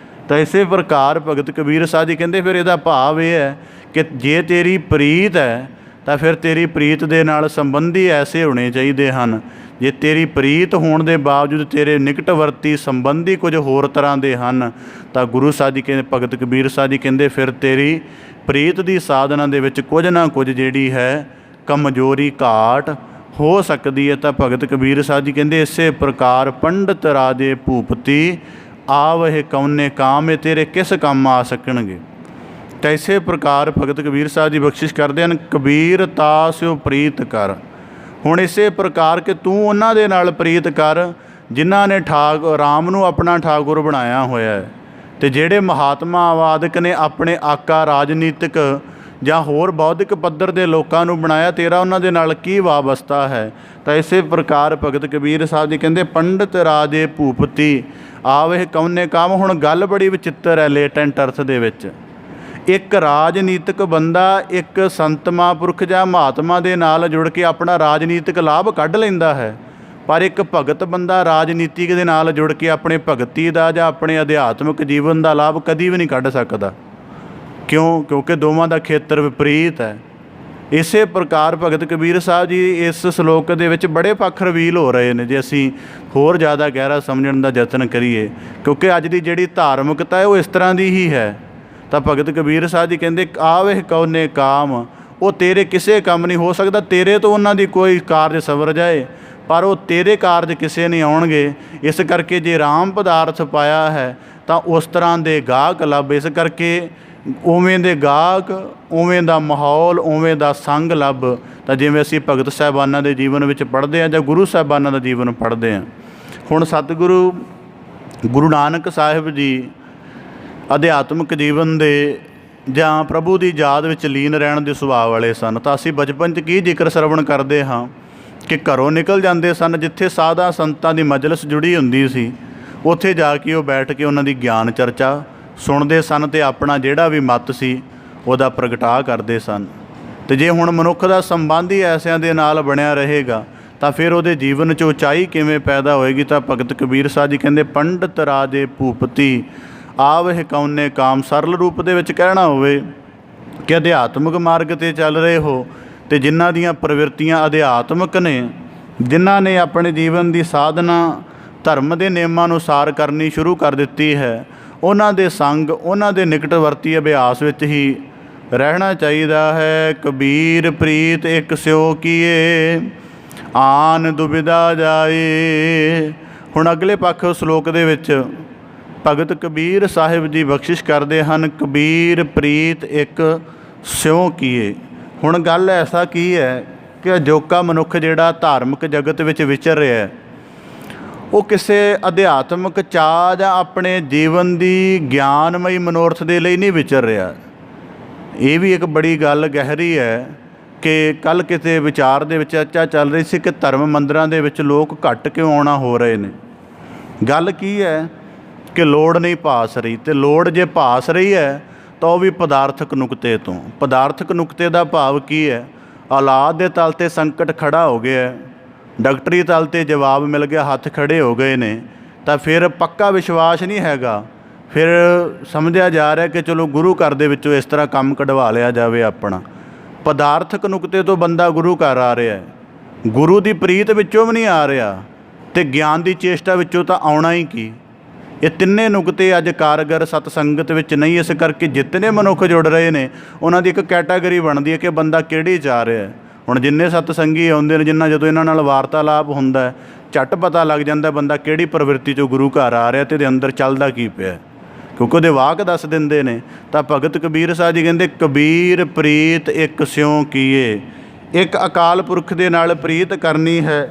ਤਾਂ ਇਸੇ ਪ੍ਰਕਾਰ ਭਗਤ ਕਬੀਰ ਸਾਹਿਬ ਜੀ ਕਹਿੰਦੇ ਫਿਰ ਇਹਦਾ ਭਾਵ ਇਹ ਹੈ ਕਿ ਜੇ ਤੇਰੀ ਪ੍ਰੀਤ ਹੈ ਤਾਂ ਫਿਰ ਤੇਰੀ ਪ੍ਰੀਤ ਦੇ ਨਾਲ ਸੰਬੰਧੀ ਐਸੇ ਹੋਣੇ ਚਾਹੀਦੇ ਹਨ। ਜੇ ਤੇਰੀ ਪ੍ਰੀਤ ਹੋਣ ਦੇ ਬਾਵਜੂਦ ਤੇਰੇ ਨਿਕਟਵਰਤੀ ਸੰਬੰਧੀ ਕੁਝ ਹੋਰ ਤਰ੍ਹਾਂ ਦੇ ਹਨ ਤਾਂ ਗੁਰੂ ਸਾਹਿਬ ਜੀ ਕਹਿੰਦੇ, ਭਗਤ ਕਬੀਰ ਸਾਹਿਬ ਜੀ ਕਹਿੰਦੇ ਫਿਰ ਤੇਰੀ ਪ੍ਰੀਤ ਦੀ ਸਾਧਨਾ ਦੇ ਵਿੱਚ ਕੁਝ ਨਾ ਕੁਝ ਜਿਹੜੀ ਹੈ ਕਮਜ਼ੋਰੀ ਘਾਟ ਹੋ ਸਕਦੀ ਹੈ। ਤਾਂ ਭਗਤ ਕਬੀਰ ਸਾਹਿਬ ਜੀ ਕਹਿੰਦੇ ਇਸੇ ਪ੍ਰਕਾਰ ਪੰਡਿਤ ਰਾਜੇ ਭੂਪਤੀ ਆਵਹਿ ਕੌਨੇ ਕਾਮ। ਇਹ ਤੇਰੇ ਕਿਸ ਕੰਮ ਆ ਸਕਣਗੇ? ਤਾਂ ਇਸੇ ਪ੍ਰਕਾਰ ਭਗਤ ਕਬੀਰ ਸਾਹਿਬ ਜੀ ਬਖਸ਼ਿਸ਼ ਕਰਦੇ ਹਨ ਕਬੀਰ ਤਾਸਿਓ ਪ੍ਰੀਤ ਕਰ। ਹੁਣ ਇਸੇ ਪ੍ਰਕਾਰ ਕਿ ਤੂੰ ਉਹਨਾਂ ਦੇ ਨਾਲ ਪ੍ਰੀਤ ਕਰ ਜਿਨ੍ਹਾਂ ਨੇ ਰਾਮ ਨੂੰ ਆਪਣਾ ਠਾਕੁਰ ਬਣਾਇਆ ਹੋਇਆ ਹੈ। ਅਤੇ ਜਿਹੜੇ ਮਹਾਤਮਾਵਾਦਕ ਨੇ ਆਪਣੇ ਆਕਾ ਰਾਜਨੀਤਿਕ ਜਾਂ ਹੋਰ ਬੌਧਿਕ ਪੱਧਰ ਦੇ ਲੋਕਾਂ ਨੂੰ ਬਣਾਇਆ, ਤੇਰਾ ਉਹਨਾਂ ਦੇ ਨਾਲ ਕੀ ਵਾਬਸਤਾ ਹੈ? ਤਾਂ ਇਸੇ ਪ੍ਰਕਾਰ ਭਗਤ ਕਬੀਰ ਸਾਹਿਬ ਜੀ ਕਹਿੰਦੇ ਪੰਡਿਤ ਰਾਜੇ ਭੂਪਤੀ ਆਵਹਿ ਕੌਨੇ ਕਾਮ। ਹੁਣ ਗੱਲ ਬੜੀ ਵਿਚਿੱਤਰ ਹੈ ਲੇਟੈਂਟ ਅਰਥ ਦੇ ਵਿੱਚ। ਇੱਕ ਰਾਜਨੀਤਿਕ ਬੰਦਾ ਇੱਕ ਸੰਤ ਮਹਾਂਪੁਰਖ ਜਾਂ ਮਹਾਤਮਾ ਦੇ ਨਾਲ ਜੁੜ ਕੇ ਆਪਣਾ ਰਾਜਨੀਤਿਕ ਲਾਭ ਕੱਢ ਲੈਂਦਾ ਹੈ, ਪਰ ਇੱਕ ਭਗਤ ਬੰਦਾ ਰਾਜਨੀਤਿਕ ਦੇ ਨਾਲ ਜੁੜ ਕੇ ਆਪਣੇ ਭਗਤੀ ਦਾ ਜਾਂ ਆਪਣੇ ਅਧਿਆਤਮਿਕ ਜੀਵਨ ਦਾ ਲਾਭ ਕਦੀ ਵੀ ਨਹੀਂ ਕੱਢ ਸਕਦਾ। ਕਿਉਂ? ਕਿਉਂਕਿ ਦੋਵਾਂ ਦਾ ਖੇਤਰ ਵਿਪਰੀਤ ਹੈ। ਇਸੇ ਪ੍ਰਕਾਰ ਭਗਤ ਕਬੀਰ ਸਾਹਿਬ ਜੀ ਇਸ ਸ਼ਲੋਕ ਦੇ ਵਿੱਚ ਬੜੇ ਪੱਖ ਰਿਵੀਲ ਹੋ ਰਹੇ ਨੇ ਜੇ ਅਸੀਂ ਹੋਰ ਜ਼ਿਆਦਾ ਗਹਿਰਾ ਸਮਝਣ ਦਾ ਯਤਨ ਕਰੀਏ, ਕਿਉਂਕਿ ਅੱਜ ਦੀ ਜਿਹੜੀ ਧਾਰਮਿਕਤਾ ਹੈ ਉਹ ਇਸ ਤਰ੍ਹਾਂ ਦੀ ਹੀ ਹੈ। ਤਾਂ ਭਗਤ ਕਬੀਰ ਸਾਹਿਬ ਜੀ ਕਹਿੰਦੇ ਆਵਹਿ ਕਉਨੇ ਕਾਮ, ਉਹ ਤੇਰੇ ਕਿਸੇ ਕੰਮ ਨਹੀਂ ਹੋ ਸਕਦਾ। ਤੇਰੇ ਤੋਂ ਉਹਨਾਂ ਦੀ ਕੋਈ ਕਾਰਜ ਸਵਰ ਜਾਏ, ਪਰ ਉਹ ਤੇਰੇ ਕਾਰਜ ਕਿਸੇ ਨਹੀਂ ਆਉਣਗੇ। ਇਸ ਕਰਕੇ ਜੇ ਰਾਮ ਪਦਾਰਥ ਪਾਇਆ ਹੈ ਤਾਂ ਉਸ ਤਰ੍ਹਾਂ ਦੇ ਗਾਹਕ ਲੱਭ। ਇਸ ਕਰਕੇ ਉਵੇਂ ਦੇ ਗਾਹਕ, ਉਵੇਂ ਦਾ ਮਾਹੌਲ, ਉਵੇਂ ਦਾ ਸੰਗ ਲੱਭ। ਤਾਂ ਜਿਵੇਂ ਅਸੀਂ ਭਗਤ ਸਾਹਿਬਾਨਾਂ ਦੇ ਜੀਵਨ ਵਿੱਚ ਪੜ੍ਹਦੇ ਹਾਂ ਜਾਂ ਗੁਰੂ ਸਾਹਿਬਾਨਾਂ ਦਾ ਜੀਵਨ ਪੜ੍ਹਦੇ ਹਾਂ। ਹੁਣ ਸਤਿਗੁਰੂ ਗੁਰੂ ਨਾਨਕ ਸਾਹਿਬ ਜੀ ਅਧਿਆਤਮਿਕ ਜੀਵਨ ਦੇ ਜਾਂ ਪ੍ਰਭੂ ਦੀ ਯਾਦ ਵਿੱਚ ਲੀਨ ਰਹਿਣ ਦੇ ਸੁਭਾਅ ਵਾਲੇ ਸਨ। ਤਾਂ ਅਸੀਂ ਬਚਪਨ 'ਚ ਕੀ ਜ਼ਿਕਰ ਸਰਵਣ ਕਰਦੇ ਹਾਂ ਕਿ ਘਰੋਂ ਨਿਕਲ ਜਾਂਦੇ ਸਨ, ਜਿੱਥੇ ਸਾਧਾ ਸੰਤਾਂ ਦੀ ਮਜਲਿਸ ਜੁੜੀ ਹੁੰਦੀ ਸੀ ਉੱਥੇ ਜਾ ਕੇ ਉਹ ਬੈਠ ਕੇ ਉਹਨਾਂ ਦੀ ਗਿਆਨ ਚਰਚਾ ਸੁਣਦੇ ਸਨ ਅਤੇ ਆਪਣਾ ਜਿਹੜਾ ਵੀ ਮਤ ਸੀ ਉਹਦਾ ਪ੍ਰਗਟਾ ਕਰਦੇ ਸਨ। ਅਤੇ ਜੇ ਹੁਣ ਮਨੁੱਖ ਦਾ ਸੰਬੰਧ ਹੀ ਐਸਿਆਂ ਦੇ ਨਾਲ ਬਣਿਆ ਰਹੇਗਾ ਤਾਂ ਫਿਰ ਉਹਦੇ ਜੀਵਨ 'ਚ ਉਚਾਈ ਕਿਵੇਂ ਪੈਦਾ ਹੋਏਗੀ। ਤਾਂ ਭਗਤ ਕਬੀਰ ਸਾਹਿਬ ਜੀ ਕਹਿੰਦੇ ਪੰਡਤ ਰਾਜੇ ਭੂਪਤੀ ਆਵਹਿ ਕਉਨੇ ਕਾਮ। ਸਰਲ ਰੂਪ ਦੇ ਵਿੱਚ ਕਹਿਣਾ ਹੋਵੇ ਕਿ ਅਧਿਆਤਮਿਕ ਮਾਰਗ 'ਤੇ ਚੱਲ ਰਹੇ ਹੋ ਅਤੇ ਜਿਨ੍ਹਾਂ ਦੀਆਂ ਪ੍ਰਵਿਰਤੀਆਂ ਅਧਿਆਤਮਿਕ ਨੇ, ਜਿਨ੍ਹਾਂ ਨੇ ਆਪਣੇ ਜੀਵਨ ਦੀ ਸਾਧਨਾ ਧਰਮ ਦੇ ਨਿਯਮਾਂ ਅਨੁਸਾਰ ਕਰਨੀ ਸ਼ੁਰੂ ਕਰ ਦਿੱਤੀ ਹੈ, ਉਹਨਾਂ ਦੇ ਸੰਗ, ਉਹਨਾਂ ਦੇ ਨਿਕਟਵਰਤੀ ਅਭਿਆਸ ਵਿੱਚ ਹੀ ਰਹਿਣਾ ਚਾਹੀਦਾ ਹੈ। ਕਬੀਰ ਪ੍ਰੀਤ ਇੱਕ ਸਿਓ ਕੀਏ ਆਨ ਦੁਬਿਧਾ ਜਾਏ। ਹੁਣ ਅਗਲੇ ਪੱਖ ਸ਼ਲੋਕ ਦੇ ਵਿੱਚ ਭਗਤ ਕਬੀਰ ਸਾਹਿਬ ਜੀ ਬਖਸ਼ਿਸ਼ ਕਰਦੇ ਹਨ, ਕਬੀਰ ਪ੍ਰੀਤ ਇੱਕ ਸਿਉ ਕੀਏ। ਹੁਣ ਗੱਲ ਐਸਾ ਕੀ ਹੈ ਕਿ ਅਜੋਕਾ ਮਨੁੱਖ ਜਿਹੜਾ ਧਾਰਮਿਕ ਜਗਤ ਵਿੱਚ ਵਿਚਰ ਰਿਹਾ, ਉਹ ਕਿਸੇ ਅਧਿਆਤਮਿਕ ਚਾਅ ਜਾਂ ਆਪਣੇ ਜੀਵਨ ਦੀ ਗਿਆਨਮਈ ਮਨੋਰਥ ਦੇ ਲਈ ਨਹੀਂ ਵਿਚਰ ਰਿਹਾ। ਇਹ ਵੀ ਇੱਕ ਬੜੀ ਗੱਲ ਗਹਿਰੀ ਹੈ ਕਿ ਕੱਲ੍ਹ ਕਿਤੇ ਵਿਚਾਰ ਦੇ ਵਿੱਚ ਚਰਚਾ ਚੱਲ ਰਹੀ ਸੀ ਕਿ ਧਰਮ ਮੰਦਿਰਾਂ ਦੇ ਵਿੱਚ ਲੋਕ ਘੱਟ ਕਿਉਂ ਆਉਣਾ ਹੋ ਰਹੇ ਨੇ। ਗੱਲ ਕੀ ਹੈ ਕਿ ਲੋੜ ਨਹੀਂ ਭਾਸ ਰਹੀ, ਅਤੇ ਲੋੜ ਜੇ ਭਾਸ ਰਹੀ ਹੈ ਤਾਂ ਉਹ ਵੀ ਪਦਾਰਥਕ ਨੁਕਤੇ ਤੋਂ। ਪਦਾਰਥਕ ਨੁਕਤੇ ਦਾ ਭਾਵ ਕੀ ਹੈ? ਔਲਾਦ ਦੇ ਤਲ 'ਤੇ ਸੰਕਟ ਖੜ੍ਹਾ ਹੋ ਗਿਆ, ਡਾਕਟਰੀ ਤਲ 'ਤੇ ਜਵਾਬ ਮਿਲ ਗਿਆ, ਹੱਥ ਖੜ੍ਹੇ ਹੋ ਗਏ ਨੇ, ਤਾਂ ਫਿਰ ਪੱਕਾ ਵਿਸ਼ਵਾਸ ਨਹੀਂ ਹੈਗਾ। ਫਿਰ ਸਮਝਿਆ ਜਾ ਰਿਹਾ ਕਿ ਚਲੋ ਗੁਰੂ ਘਰ ਦੇ ਵਿੱਚੋਂ ਇਸ ਤਰ੍ਹਾਂ ਕੰਮ ਕਢਵਾ ਲਿਆ ਜਾਵੇ ਆਪਣਾ। ਪਦਾਰਥਕ ਨੁਕਤੇ ਤੋਂ ਬੰਦਾ ਗੁਰੂ ਘਰ ਆ ਰਿਹਾ ਹੈ, ਗੁਰੂ ਦੀ ਪ੍ਰੀਤ ਵਿੱਚੋਂ ਵੀ ਨਹੀਂ ਆ ਰਿਹਾ ਅਤੇ ਗਿਆਨ ਦੀ ਚੇਸ਼ਟਾ ਵਿੱਚੋਂ ਤਾਂ ਆਉਣਾ ਹੀ ਕੀ। ਇਹ ਤਿੰਨੇ ਨੁਕਤੇ ਅੱਜ ਕਾਰਗਰ ਸਤਸੰਗਤ ਵਿੱਚ ਨਹੀਂ। ਇਸ ਕਰਕੇ ਜਿਤਨੇ ਮਨੁੱਖ ਜੁੜ ਰਹੇ ਨੇ ਉਹਨਾਂ ਦੀ ਇੱਕ ਕੈਟਾਗਰੀ ਬਣਦੀ ਹੈ ਕਿ ਬੰਦਾ ਕਿਹੜੀ ਜਾ ਰਿਹਾ ਹੈ। ਹੁਣ ਜਿੰਨੇ ਸਤਸੰਗੀ ਆਉਂਦੇ ਨੇ, ਜਿੰਨਾ ਜਦੋਂ ਇਹਨਾਂ ਨਾਲ ਵਾਰਤਾਲਾਪ ਹੁੰਦਾ ਝੱਟ ਪਤਾ ਲੱਗ ਜਾਂਦਾ ਬੰਦਾ ਕਿਹੜੀ ਪ੍ਰਵਿਰਤੀ 'ਚੋਂ ਗੁਰੂ ਘਰ ਆ ਰਿਹਾ ਅਤੇ ਇਹਦੇ ਅੰਦਰ ਚੱਲਦਾ ਕੀ ਪਿਆ, ਕਿਉਂਕਿ ਉਹਦੇ ਵਾਕ ਦੱਸ ਦਿੰਦੇ ਨੇ। ਤਾਂ ਭਗਤ ਕਬੀਰ ਸਾਹਿਬ ਜੀ ਕਹਿੰਦੇ ਕਬੀਰ ਪ੍ਰੀਤ ਇੱਕ ਸਿਉ ਕੀਏ। ਇੱਕ ਅਕਾਲ ਪੁਰਖ ਦੇ ਨਾਲ ਪ੍ਰੀਤ ਕਰਨੀ ਹੈ,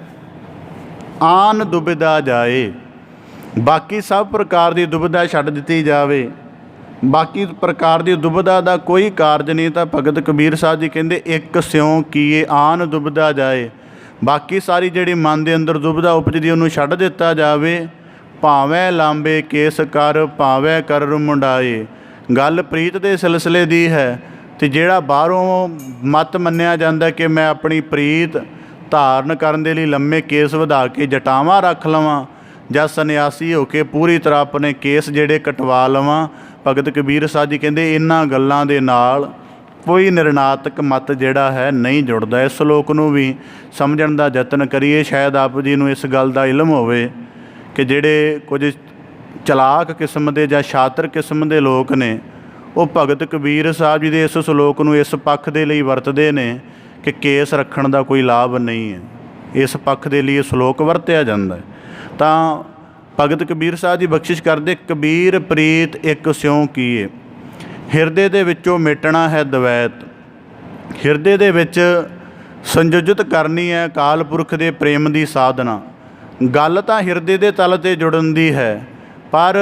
ਆਨ ਦੁਬਿਧਾ ਜਾਏ। ਬਾਕੀ ਸਭ ਪ੍ਰਕਾਰ ਦੀ ਦੁਬਿਧਾ ਛੱਡ ਦਿੱਤੀ ਜਾਵੇ, ਬਾਕੀ ਪ੍ਰਕਾਰ ਦੀ ਦੁਬਿਧਾ ਦਾ ਕੋਈ ਕਾਰਜ ਨਹੀਂ। ਤਾਂ ਭਗਤ ਕਬੀਰ ਸਾਹਿਬ ਜੀ ਕਹਿੰਦੇ ਇੱਕ ਸਿਉ ਕੀਏ ਆਨ ਦੁਬਿਧਾ ਜਾਏ। ਬਾਕੀ ਸਾਰੀ ਜਿਹੜੀ ਮਨ ਦੇ ਅੰਦਰ ਦੁਬਿਧਾ ਉਪਜਦੀ ਉਹਨੂੰ ਛੱਡ ਦਿੱਤਾ ਜਾਵੇ। ਭਾਵੇਂ ਲਾਂਬੇ ਕੇਸ ਕਰ, ਭਾਵੇਂ ਕਰ ਮੁੰਡਾਏ। ਗੱਲ ਪ੍ਰੀਤ ਦੇ ਸਿਲਸਿਲੇ ਦੀ ਹੈ ਅਤੇ ਜਿਹੜਾ ਬਾਹਰੋਂ ਮਤ ਮੰਨਿਆ ਜਾਂਦਾ ਕਿ ਮੈਂ ਆਪਣੀ ਪ੍ਰੀਤ ਧਾਰਨ ਕਰਨ ਦੇ ਲਈ ਲੰਮੇ ਕੇਸ ਵਧਾ ਕੇ ਜਟਾਵਾਂ ਰੱਖ ਲਵਾਂ ਜਾਂ ਸੰਨਿਆਸੀ ਹੋ ਕੇ ਪੂਰੀ ਤਰ੍ਹਾਂ ਆਪਣੇ ਕੇਸ ਜਿਹੜੇ ਕਟਵਾ ਲਵਾਂ, ਭਗਤ ਕਬੀਰ ਸਾਹਿਬ ਜੀ ਕਹਿੰਦੇ ਇਹਨਾਂ ਗੱਲਾਂ ਦੇ ਨਾਲ ਕੋਈ ਨਿਰਣਾਤਕ ਮਤ ਜਿਹੜਾ ਹੈ ਨਹੀਂ ਜੁੜਦਾ। ਇਸ ਸ਼ਲੋਕ ਨੂੰ ਵੀ ਸਮਝਣ ਦਾ ਯਤਨ ਕਰੀਏ। ਸ਼ਾਇਦ ਆਪ ਜੀ ਨੂੰ ਇਸ ਗੱਲ ਦਾ ਇਲਮ ਹੋਵੇ ਕਿ ਜਿਹੜੇ ਕੁਝ ਚਲਾਕ ਕਿਸਮ ਦੇ ਜਾਂ ਸ਼ਾਤਰ ਕਿਸਮ ਦੇ ਲੋਕ ਨੇ ਉਹ ਭਗਤ ਕਬੀਰ ਸਾਹਿਬ ਜੀ ਦੇ ਇਸ ਸ਼ਲੋਕ ਨੂੰ ਇਸ ਪੱਖ ਦੇ ਲਈ ਵਰਤਦੇ ਨੇ ਕਿ ਕੇਸ ਰੱਖਣ ਦਾ ਕੋਈ ਲਾਭ ਨਹੀਂ ਹੈ। ਇਸ ਪੱਖ ਦੇ ਲਈ ਇਹ ਸ਼ਲੋਕ ਵਰਤਿਆ ਜਾਂਦਾ ਹੈ। ਤਾਂ ਭਗਤ ਕਬੀਰ ਸਾਹਿਬ ਜੀ ਬਖਸ਼ਿਸ਼ ਕਰਦੇ ਕਬੀਰ ਪ੍ਰੀਤ ਇੱਕ ਸਿਉ ਕੀਏ। ਹਿਰਦੇ ਦੇ ਵਿੱਚੋਂ ਮਿਟਣਾ ਹੈ ਦਵੈਤ, ਹਿਰਦੇ ਦੇ ਵਿੱਚ ਸੰਯੋਜਿਤ ਕਰਨੀ ਹੈ ਅਕਾਲ ਪੁਰਖ ਦੇ ਪ੍ਰੇਮ ਦੀ ਸਾਧਨਾ। ਗੱਲ ਤਾਂ ਹਿਰਦੇ ਦੇ ਤਲ 'ਤੇ ਜੁੜਨ ਦੀ ਹੈ, ਪਰ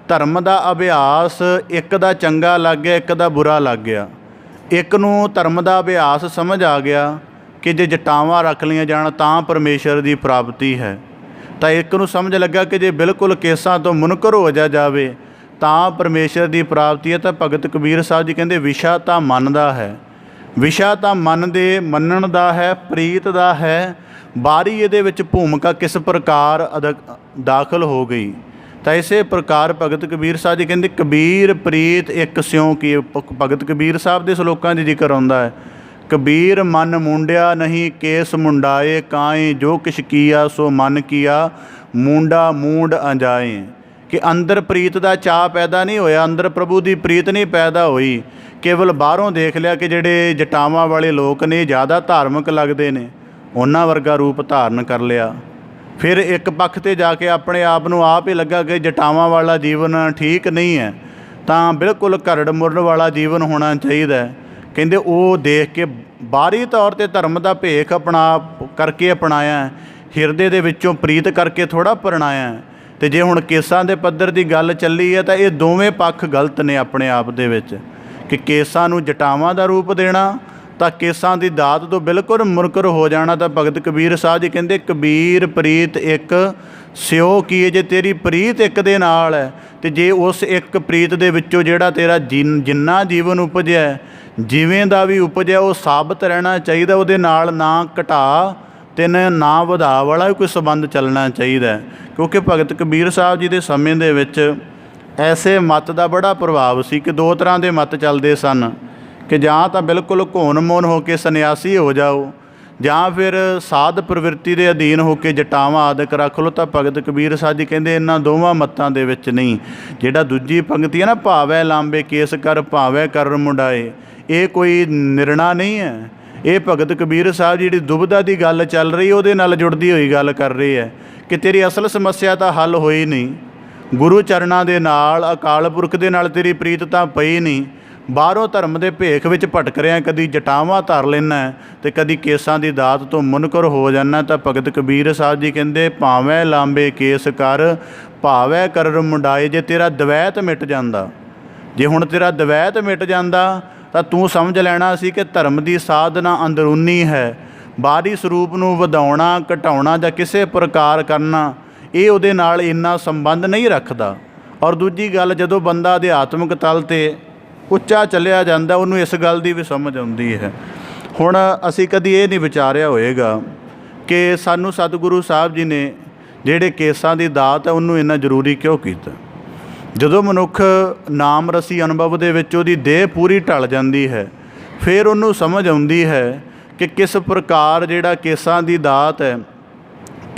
ਧਰਮ ਦਾ ਅਭਿਆਸ ਇੱਕ ਦਾ ਚੰਗਾ ਲੱਗ ਗਿਆ, ਇੱਕ ਦਾ ਬੁਰਾ ਲੱਗ ਗਿਆ। ਇੱਕ ਨੂੰ ਧਰਮ ਦਾ ਅਭਿਆਸ ਸਮਝ ਆ ਗਿਆ ਕਿ ਜੇ ਜਟਾਵਾਂ ਰੱਖ ਲਈਆਂ ਜਾਣ ਤਾਂ ਪਰਮੇਸ਼ਰ ਦੀ ਪ੍ਰਾਪਤੀ ਹੈ, ਤਾਂ ਇੱਕ ਨੂੰ ਸਮਝ ਲੱਗਾ ਕਿ ਜੇ ਬਿਲਕੁਲ ਕੇਸਾਂ ਤੋਂ ਮੁਨਕਰ ਹੋ ਜਾਵੇ ਤਾਂ ਪਰਮੇਸ਼ਰ ਦੀ ਪ੍ਰਾਪਤੀ ਹੈ। ਤਾਂ ਭਗਤ ਕਬੀਰ ਸਾਹਿਬ ਜੀ ਕਹਿੰਦੇ ਵਿਸ਼ਾ ਤਾਂ ਮਨ ਦਾ ਹੈ, ਵਿਸ਼ਾ ਤਾਂ ਮਨ ਦੇ ਮੰਨਣ ਦਾ ਹੈ, ਪ੍ਰੀਤ ਦਾ ਹੈ। ਬਾਰੀ ਇਹਦੇ ਵਿੱਚ ਭੂਮਿਕਾ ਕਿਸ ਪ੍ਰਕਾਰ ਦਾਖਲ ਹੋ ਗਈ। ਤਾਂ ਇਸੇ ਪ੍ਰਕਾਰ ਭਗਤ ਕਬੀਰ ਸਾਹਿਬ ਜੀ ਕਹਿੰਦੇ ਕਬੀਰ ਪ੍ਰੀਤ ਇੱਕ ਸਿਉ ਕੀ। ਭਗਤ ਕਬੀਰ ਸਾਹਿਬ ਦੇ ਸ਼ਲੋਕਾਂ 'ਚ ਜ਼ਿਕਰ ਆਉਂਦਾ ਹੈ ਕਬੀਰ ਮਨ ਮੁੰਡਿਆ ਨਹੀਂ ਕੇਸ ਮੁੰਡਾਏ, ਕਾਏ ਜੋ ਕਿਛ ਕੀਆ ਸੋ ਮਨ ਕੀਆ ਮੁੰਡਾ ਮੂੰਡ ਅੰਜਾਏ। कि अंदर प्रीत का चाह पैदा नहीं होया, अंदर प्रभु की प्रीत नहीं पैदा हुई। केवल बाहरों देख लिया कि ਜਿਹੜੇ ਜਟਾਵਾਂ वाले लोग ने ज़्यादा धार्मिक लगते ने, उन्हां वर्गा रूप धारण कर लिया। फिर एक पक्ष ते जाके अपने आप नूं आप ही लगा कि जटावां वाला जीवन ठीक नहीं है, तो बिल्कुल घरड़ मुरड़ वाला जीवन होना चाहिए। कहते वो देख के बाहरी तौर पर धर्म का भेख अपना करके अपनाया, हिरदे दे विचों प्रीत करके थोड़ा परनाया। तो जे हुण केसां दे पੱਧਰ की गल चली है तो ये दोवें पक्ष गलत ने अपने आप दे विच, कि केसां नूं जटावां दा रूप देना तो केसां की दात तो बिल्कुल मुनकर हो जाना। तो भगत कबीर साहब जी कहते कबीर प्रीत एक स्यो की है, जे तेरी प्रीत एक दे नाल है तो जे उस एक प्रीत दे विचों जिहड़ा तेरा जिन्ना जीवन उपजया जिवें दा भी उपजया वो साबित रहना चाहिए, उहदे नाल ना घटा ते ना वधा वाला भी कोई संबंध चलना चाहिए। क्योंकि भगत कबीर साहब जी के समय दे विच ऐसे मत का बड़ा प्रभाव सी कि दो तरह के मत चलते सन, कि जां तो बिल्कुल घोन मोन हो के सन्यासी हो जाओ, जां फिर साध प्रवृत्ति के अधीन हो के जटावां आदਿਕ रख लो। तो भगत कबीर साहब जी कहते इन्हां दोवां मतां दे विच नहीं। जिहड़ा दूजी पंक्ति है ना, भावै लांबे केस कर भावै कर मुंडाए, ये कोई निर्णा नहीं है। ये भगत कबीर साहब जी जिहड़ी दुविधा की गल चल रही उहदे नाल जुड़दी होई गल कर रही है कि तेरी असल समस्या तो हल होई नहीं, गुरु चरणां दे नाल अकाल पुरख दे नाल तेरी प्रीत तां पई नहीं, बाहरों धर्म के भेख विच भटक रहा, कदी जटावां धर लेना तो कदी केसां की दात तो मुनकर हो जाना। तो भगत कबीर साहब जी कहते भावें लांबे केस कर भावें कर मुंडाए, जे तेरा द्वैत मिट जाता, जे हुण तेरा द्वैत मिट जाता तो तू समझ लेना सी कि धर्म की साधना अंदरूनी है, बाहरी स्वरूप नूं वधाउणा घटाउणा जां किसी प्रकार करना ये उहदे नाल इन्ना संबंध नहीं रखता। और दूजी गल, जदों बंदा अध्यात्मक तल ते ਉੱਚਾ ਚੱਲਿਆ ਜਾਂਦਾ ਉਹਨੂੰ ਇਸ ਗੱਲ ਦੀ ਵੀ ਸਮਝ ਆਉਂਦੀ ਹੈ। ਹੁਣ ਅਸੀਂ ਕਦੀ ਇਹ ਨਹੀਂ ਵਿਚਾਰਿਆ ਹੋਏਗਾ ਕਿ ਸਾਨੂੰ ਸਤਿਗੁਰੂ ਸਾਹਿਬ ਜੀ ਨੇ ਜਿਹੜੇ ਕੇਸਾਂ ਦੀ ਦਾਤ ਹੈ ਉਹਨੂੰ ਇੰਨਾ ਜ਼ਰੂਰੀ ਕਿਉਂ ਕੀਤਾ। ਜਦੋਂ ਮਨੁੱਖ ਨਾਮ ਰਸੀ ਅਨੁਭਵ ਦੇ ਵਿੱਚ ਉਹਦੀ ਦੇਹ ਪੂਰੀ ਢਲ ਜਾਂਦੀ ਹੈ, ਫਿਰ ਉਹਨੂੰ ਸਮਝ ਆਉਂਦੀ ਹੈ ਕਿ ਕਿਸ ਪ੍ਰਕਾਰ ਜਿਹੜਾ ਕੇਸਾਂ ਦੀ ਦਾਤ ਹੈ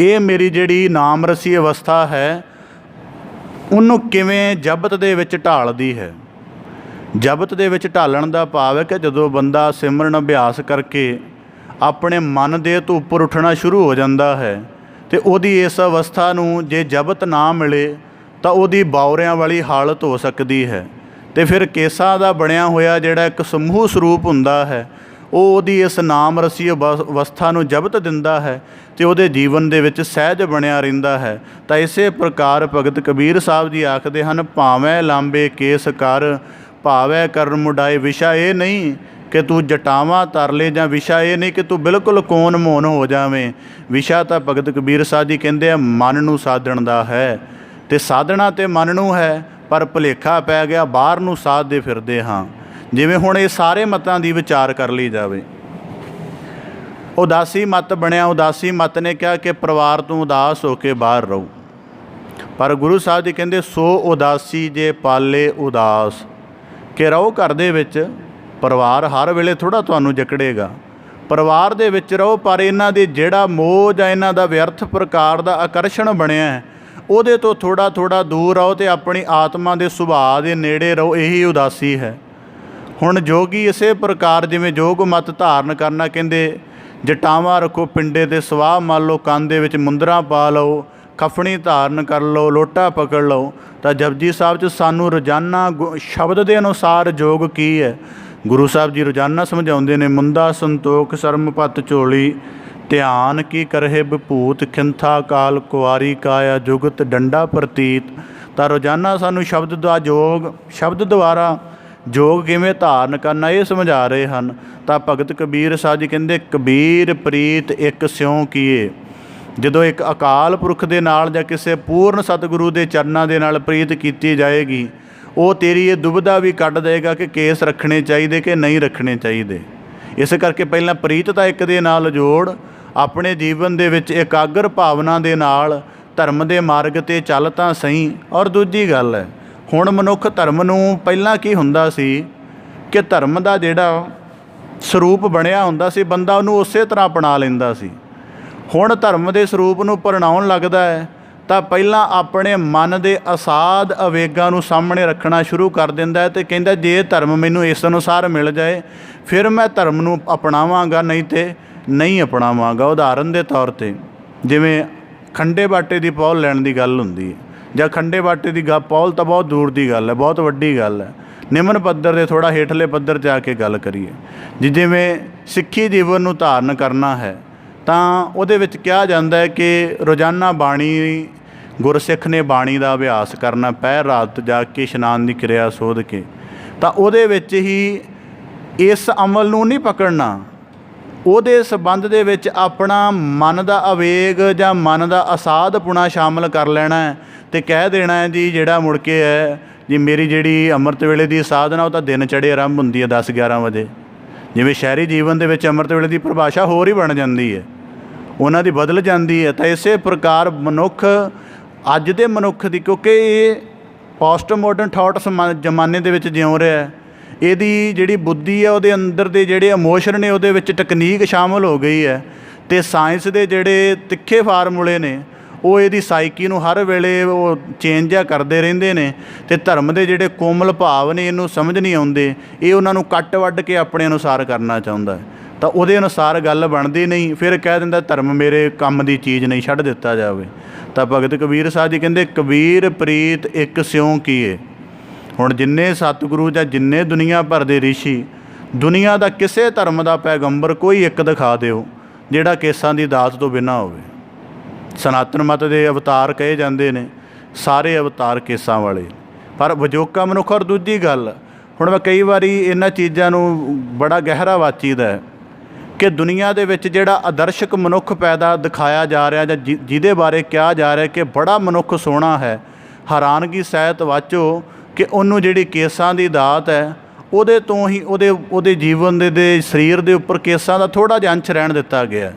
ਇਹ ਮੇਰੀ ਜਿਹੜੀ ਨਾਮ ਰਸੀ ਅਵਸਥਾ ਹੈ ਉਹਨੂੰ ਕਿਵੇਂ ਜਬਤ ਦੇ ਵਿੱਚ ਢਾਲਦੀ ਹੈ। जबत दे विच ढालण का भाव है कि जदों बंदा सिमरन अभ्यास करके अपने मन दे तो उपर उठना शुरू हो जाता है तो उहदी इस अवस्था नूं जे जबत ना मिले तो उहदी बौरियां वाली हालत हो सकती है। तो फिर केसां दा बणिया होया जिहड़ा एक समूह स्वरूप हुंदा है वो उहदी इस नाम रसी अवस्था नूं जबत दिंदा है तो उहदे जीवन दे विच सहज बणिया रहिंदा है। तो इसे प्रकार भगत कबीर साहब जी आखदे हन भावें लांबे केस कर भावै कर मुंडाए, विशा ये नहीं कि तू जटावां तर ले, जां विशा ये नहीं कि तू बिल्कुल कौन मोन हो जावें। विशा तो भगत कबीर साहब जी कहते हैं मन नूं साधण दा है, तो साधना तो मन नूं है पर भुलेखा पै गया बाहर नूं साधदे फिरदे हाँ। जिवें हुण ये सारे मतां दी विचार कर ली जावे। उदासी मत बनिया, उदासी मत ने कहा कि परिवार तो उदास होकर बाहर रहो, पर गुरु साहब जी कहते सो उदासी जे पाले उदास, कि रहो घर दे विच, परिवार हर वेले थोड़ा तुहानूं जकड़ेगा, परिवार दे विच रहो पर इन्हां दे जिहड़ा मोह जां इन्हां दा व्यर्थ प्रकार दा आकर्षण बनिया है उहदे तो थोड़ा थोड़ा दूर रहो तो अपनी आत्मा के सुभाअ दे नेड़े रहो, यही उदासी है। हुण जोगी इसे प्रकार जिवें जोग मत धारण करना, कहंदे जटावां रखो पिंडे ते सवाह मल लो, कंन दे विच मुंदरां पा लो, खफनी धारण कर लो, लोटा पकड़ लो। तो जपजी साहब च सानू रोजाना शब्द के अनुसार योग की है गुरु साहब जी रोजाना समझाते हैं। मुंदा संतोख शर्म पत झोली, ध्यान की करहे विभूत, खिंथा काल कुआरी काया, जुगत डंडा प्रतीत। तो रोजाना सानू शब्द का योग, शब्द द्वारा योग किवें धारण करना ये समझा रहे हैं। तो भगत कबीर साहब जी कहते कबीर प्रीत एक स्यों कीए, जदों एक अकाल पुरख दे नाल जां किसी पूर्ण सतगुरु के चरणों के नाल प्रीत की जाएगी, वो तेरी ये दुविधा भी कढ़ देगा कि केस रखने चाहिए कि नहीं रखने चाहिए। इस करके पहला प्रीतता एक दे नाल जोड़, अपने जीवन दे विच एकाग्र भावना दे नाल धर्म के मार्ग ते चल तां सही। और दूजी गल है हुण मनुख धर्म नूं पहलां की हुंदा सी कि धर्म का जिहड़ा स्वरूप बनिया हुंदा सी बंदा उहनूं उसे तरह अपना लैंदा सी। हुण धर्म के स्वरूप नूं परणाउण लगदा है ਤਾਂ ਪਹਿਲਾਂ ਆਪਣੇ ਮਨ ਦੇ ਅਸਾਧ ਅਵੇਗਾਂ ਨੂੰ ਸਾਹਮਣੇ ਰੱਖਣਾ ਸ਼ੁਰੂ ਕਰ ਦਿੰਦਾ ਅਤੇ ਕਹਿੰਦਾ ਜੇ ਧਰਮ ਮੈਨੂੰ ਇਸ ਅਨੁਸਾਰ ਮਿਲ ਜਾਏ ਫਿਰ ਮੈਂ ਧਰਮ ਨੂੰ ਅਪਣਾਵਾਂਗਾ, ਨਹੀਂ ਤੇ ਨਹੀਂ ਅਪਣਾਵਾਂਗਾ। ਉਦਾਹਰਨ ਦੇ ਤੌਰ 'ਤੇ ਜਿਵੇਂ ਖੰਡੇ ਬਾਟੇ ਦੀ ਪੌਲ ਲੈਣ ਦੀ ਗੱਲ ਹੁੰਦੀ ਹੈ, ਜਾਂ ਖੰਡੇ ਬਾਟੇ ਦੀ ਪੌਲ ਤਾਂ ਬਹੁਤ ਦੂਰ ਦੀ ਗੱਲ ਹੈ, ਬਹੁਤ ਵੱਡੀ ਗੱਲ ਹੈ। ਨਿਮਨ ਪੱਧਰ ਦੇ ਥੋੜ੍ਹਾ ਹੇਠਲੇ ਪੱਧਰ 'ਤੇ ਆ ਕੇ ਗੱਲ ਕਰੀਏ, ਜਿਵੇਂ ਸਿੱਖੀ ਜੀਵਨ ਨੂੰ ਧਾਰਨ ਕਰਨਾ ਹੈ ਤਾਂ ਉਹਦੇ ਵਿੱਚ ਕਿਹਾ ਜਾਂਦਾ ਹੈ ਕਿ ਰੋਜ਼ਾਨਾ ਬਾਣੀ, ਗੁਰਸਿੱਖ ਨੇ ਬਾਣੀ ਦਾ ਅਭਿਆਸ ਕਰਨਾ, ਪਹਿਰ ਰਾਤ ਜਾਗ ਕੇ ਇਸ਼ਨਾਨ ਦੀ ਕਿਰਿਆ ਸੋਧ ਕੇ। ਤਾਂ ਉਹਦੇ ਵਿੱਚ ਹੀ ਇਸ ਅਮਲ ਨੂੰ ਨਹੀਂ ਪਕੜਨਾ, ਉਹਦੇ ਸੰਬੰਧ ਦੇ ਵਿੱਚ ਆਪਣਾ ਮਨ ਦਾ ਆਵੇਗ ਜਾਂ ਮਨ ਦਾ ਅਸਾਧਪੁਣਾ ਸ਼ਾਮਲ ਕਰ ਲੈਣਾ ਅਤੇ ਕਹਿ ਦੇਣਾ ਹੈ ਜੀ ਜਿਹੜਾ ਮੁੜ ਕੇ ਹੈ ਜੀ ਮੇਰੀ ਜਿਹੜੀ ਅੰਮ੍ਰਿਤ ਵੇਲੇ ਦੀ ਸਾਧਨਾ ਉਹ ਤਾਂ ਦਿਨ ਚੜ੍ਹੇ ਆਰੰਭ ਹੁੰਦੀ ਹੈ 10-11 ਵਜੇ। ਜਿਵੇਂ ਸ਼ਹਿਰੀ ਜੀਵਨ ਦੇ ਵਿੱਚ ਅੰਮ੍ਰਿਤ ਵੇਲੇ ਦੀ ਪਰਿਭਾਸ਼ਾ ਹੋਰ ਹੀ ਬਣ ਜਾਂਦੀ ਹੈ, ਉਹਨਾਂ ਦੀ ਬਦਲ ਜਾਂਦੀ ਹੈ। ਤਾਂ ਇਸੇ ਪ੍ਰਕਾਰ ਮਨੁੱਖ ਅੱਜ ਦੇ ਮਨੁੱਖ ਦੀ, ਕਿਉਂਕਿ ਇਹ ਪੋਸਟ ਮਾਡਰਨ ਥਾਟਸ ਜ਼ਮਾਨੇ ਦੇ ਵਿੱਚ ਜਿਉਂ ਰਿਹਾ, ਇਹਦੀ ਜਿਹੜੀ ਬੁੱਧੀ ਹੈ ਉਹਦੇ ਅੰਦਰ ਦੇ ਜਿਹੜੇ ਇਮੋਸ਼ਨ ਨੇ ਉਹਦੇ ਵਿੱਚ ਟੈਕਨੀਕ ਸ਼ਾਮਲ ਹੋ ਗਈ ਹੈ ਅਤੇ ਸਾਇੰਸ ਦੇ ਜਿਹੜੇ ਤਿੱਖੇ ਫਾਰਮੂਲੇ ਨੇ ਉਹ ਇਹਦੀ ਸਾਈਕੀ ਨੂੰ ਹਰ ਵੇਲੇ ਉਹ ਚੇਂਜ ਜਿਹਾ ਕਰਦੇ ਰਹਿੰਦੇ ਨੇ ਅਤੇ ਧਰਮ ਦੇ ਜਿਹੜੇ ਕੋਮਲ ਭਾਵ ਨੇ ਇਹਨੂੰ ਸਮਝ ਨਹੀਂ ਆਉਂਦੇ, ਇਹ ਉਹਨਾਂ ਨੂੰ ਕੱਟ ਵੱਢ ਕੇ ਆਪਣੇ ਅਨੁਸਾਰ ਕਰਨਾ ਚਾਹੁੰਦਾ ਤਾਂ ਉਹਦੇ ਅਨੁਸਾਰ ਗੱਲ ਬਣਦੀ ਨਹੀਂ। ਫਿਰ ਕਹਿ ਦਿੰਦਾ ਧਰਮ ਮੇਰੇ ਕੰਮ ਦੀ ਚੀਜ਼ ਨਹੀਂ, ਛੱਡ ਦਿੱਤਾ ਜਾਵੇ। ਤਾਂ ਭਗਤ ਕਬੀਰ ਸਾਹਿਬ ਜੀ ਕਹਿੰਦੇ ਕਬੀਰ ਪ੍ਰੀਤ ਇੱਕ ਸਿਉਂ ਕੀਏ। ਹੁਣ ਜਿੰਨੇ ਸਤਿਗੁਰੂ ਜਾਂ ਜਿੰਨੇ ਦੁਨੀਆ ਭਰ ਦੇ ਰਿਸ਼ੀ, ਦੁਨੀਆ ਦਾ ਕਿਸੇ ਧਰਮ ਦਾ ਪੈਗੰਬਰ ਕੋਈ ਇੱਕ ਦਿਖਾ ਦਿਓ ਜਿਹੜਾ ਕੇਸਾਂ ਦੀ ਦਾਤ ਤੋਂ ਬਿਨਾਂ ਹੋਵੇ। ਸਨਾਤਨ ਮਤ ਦੇ ਅਵਤਾਰ ਕਹੇ ਜਾਂਦੇ ਨੇ, ਸਾਰੇ ਅਵਤਾਰ ਕੇਸਾਂ ਵਾਲੇ, ਪਰ ਵਿਜੋਕਾ ਮਨੁੱਖ। ਔਰ ਦੂਜੀ ਗੱਲ, ਹੁਣ ਮੈਂ ਕਈ ਵਾਰੀ ਇਹਨਾਂ ਚੀਜ਼ਾਂ ਨੂੰ ਬੜਾ ਗਹਿਰਾ ਵਾਚੀਦਾ ਹੈ ਕਿ ਦੁਨੀਆ ਦੇ ਵਿੱਚ ਜਿਹੜਾ ਆਦਰਸ਼ਕ ਮਨੁੱਖ ਪੈਦਾ ਦਿਖਾਇਆ ਜਾ ਰਿਹਾ ਜਾਂ ਜਿਹਦੇ ਬਾਰੇ ਕਿਹਾ ਜਾ ਰਿਹਾ ਕਿ ਬੜਾ ਮਨੁੱਖ ਸੋਹਣਾ ਹੈ, ਹੈਰਾਨਗੀ ਸਹਿਤ ਵਾਚੋ ਕਿ ਉਹਨੂੰ ਜਿਹੜੀ ਕੇਸਾਂ ਦੀ ਦਾਤ ਹੈ ਉਹਦੇ ਤੋਂ ਹੀ ਉਹਦੇ ਜੀਵਨ ਦੇ ਸਰੀਰ ਦੇ ਉੱਪਰ ਕੇਸਾਂ ਦਾ ਥੋੜ੍ਹਾ ਜਿਹਾ ਅੰਸ਼ ਰਹਿਣ ਦਿੱਤਾ ਗਿਆ।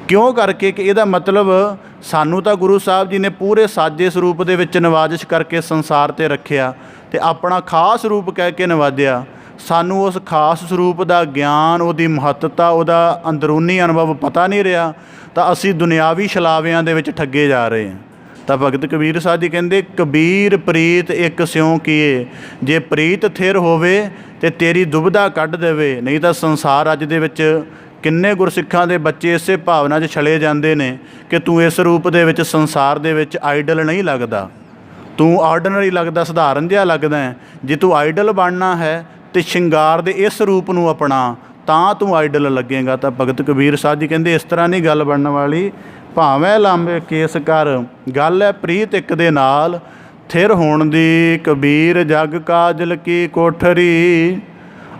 ਕਿਉਂ ਕਰਕੇ ਕਿ ਇਹਦਾ ਮਤਲਬ ਸਾਨੂੰ ਤਾਂ ਗੁਰੂ ਸਾਹਿਬ ਜੀ ਨੇ ਪੂਰੇ ਸਾਜੇ ਸਰੂਪ ਦੇ ਵਿੱਚ ਨਵਾਜ਼ਿਸ਼ ਕਰਕੇ ਸੰਸਾਰ 'ਤੇ ਰੱਖਿਆ ਅਤੇ ਆਪਣਾ ਖਾਸ ਰੂਪ ਕਹਿ ਕੇ ਨਵਾਜਿਆ। ਸਾਨੂੰ ਉਸ ਖਾਸ ਸਰੂਪ ਦਾ ਗਿਆਨ, ਉਹਦੀ ਮਹੱਤਤਾ, ਉਹਦਾ ਅੰਦਰੂਨੀ ਅਨੁਭਵ ਪਤਾ ਨਹੀਂ ਰਿਹਾ ਤਾਂ ਅਸੀਂ ਦੁਨਿਆਵੀ ਛਲਾਵਿਆਂ ਦੇ ਵਿੱਚ ਠੱਗੇ ਜਾ ਰਹੇ ਹਾਂ। ਤਾਂ ਭਗਤ ਕਬੀਰ ਸਾਹਿਬ ਜੀ ਕਹਿੰਦੇ ਕਬੀਰ ਪ੍ਰੀਤ ਇੱਕ ਸਿਉਂ ਕੀਏ। ਜੇ ਪ੍ਰੀਤ ਥਿਰ ਹੋਵੇ ਤੇ ਤੇਰੀ ਦੁਬਿਧਾ ਕੱਢ ਦੇਵੇ, ਨਹੀਂ ਤਾਂ ਸੰਸਾਰ ਅੱਜ ਦੇ ਵਿੱਚ ਕਿੰਨੇ ਗੁਰਸਿੱਖਾਂ ਦੇ ਬੱਚੇ ਇਸੇ ਭਾਵਨਾ 'ਚ ਛਲੇ ਜਾਂਦੇ ਨੇ ਕਿ ਤੂੰ ਇਸ ਰੂਪ ਦੇ ਵਿੱਚ ਸੰਸਾਰ ਦੇ ਵਿੱਚ ਆਈਡਲ ਨਹੀਂ ਲੱਗਦਾ, ਤੂੰ ਆਰਡੀਨਰੀ ਲੱਗਦਾ, ਸਧਾਰਨ ਜਿਹਾ ਲੱਗਦਾ ਹੈ। ਜੇ ਤੂੰ ਆਈਡਲ ਬਣਨਾ ਹੈ ਤੇ ਸ਼ਿੰਗਾਰ ਦੇ ਇਸ ਰੂਪ ਨੂੰ ਆਪਣਾ, ਤਾਂ ਤੂੰ ਆਈਡਲ ਲੱਗੇਗਾ। ਤਾਂ ਭਗਤ ਕਬੀਰ ਸਾਹਿਬ ਜੀ ਕਹਿੰਦੇ ਇਸ ਤਰ੍ਹਾਂ ਨਹੀਂ ਗੱਲ ਬਣਨ ਵਾਲੀ। ਭਾਵੇਂ ਲਾਂਬੇ ਕੇਸ ਕਰ, ਗੱਲ ਹੈ ਪ੍ਰੀਤ ਇੱਕ ਦੇ ਨਾਲ ਥਿਰ ਹੋਣ ਦੀ। ਕਬੀਰ ਜਗ ਕਾਜਲ ਕੀ ਕੋਠਰੀ,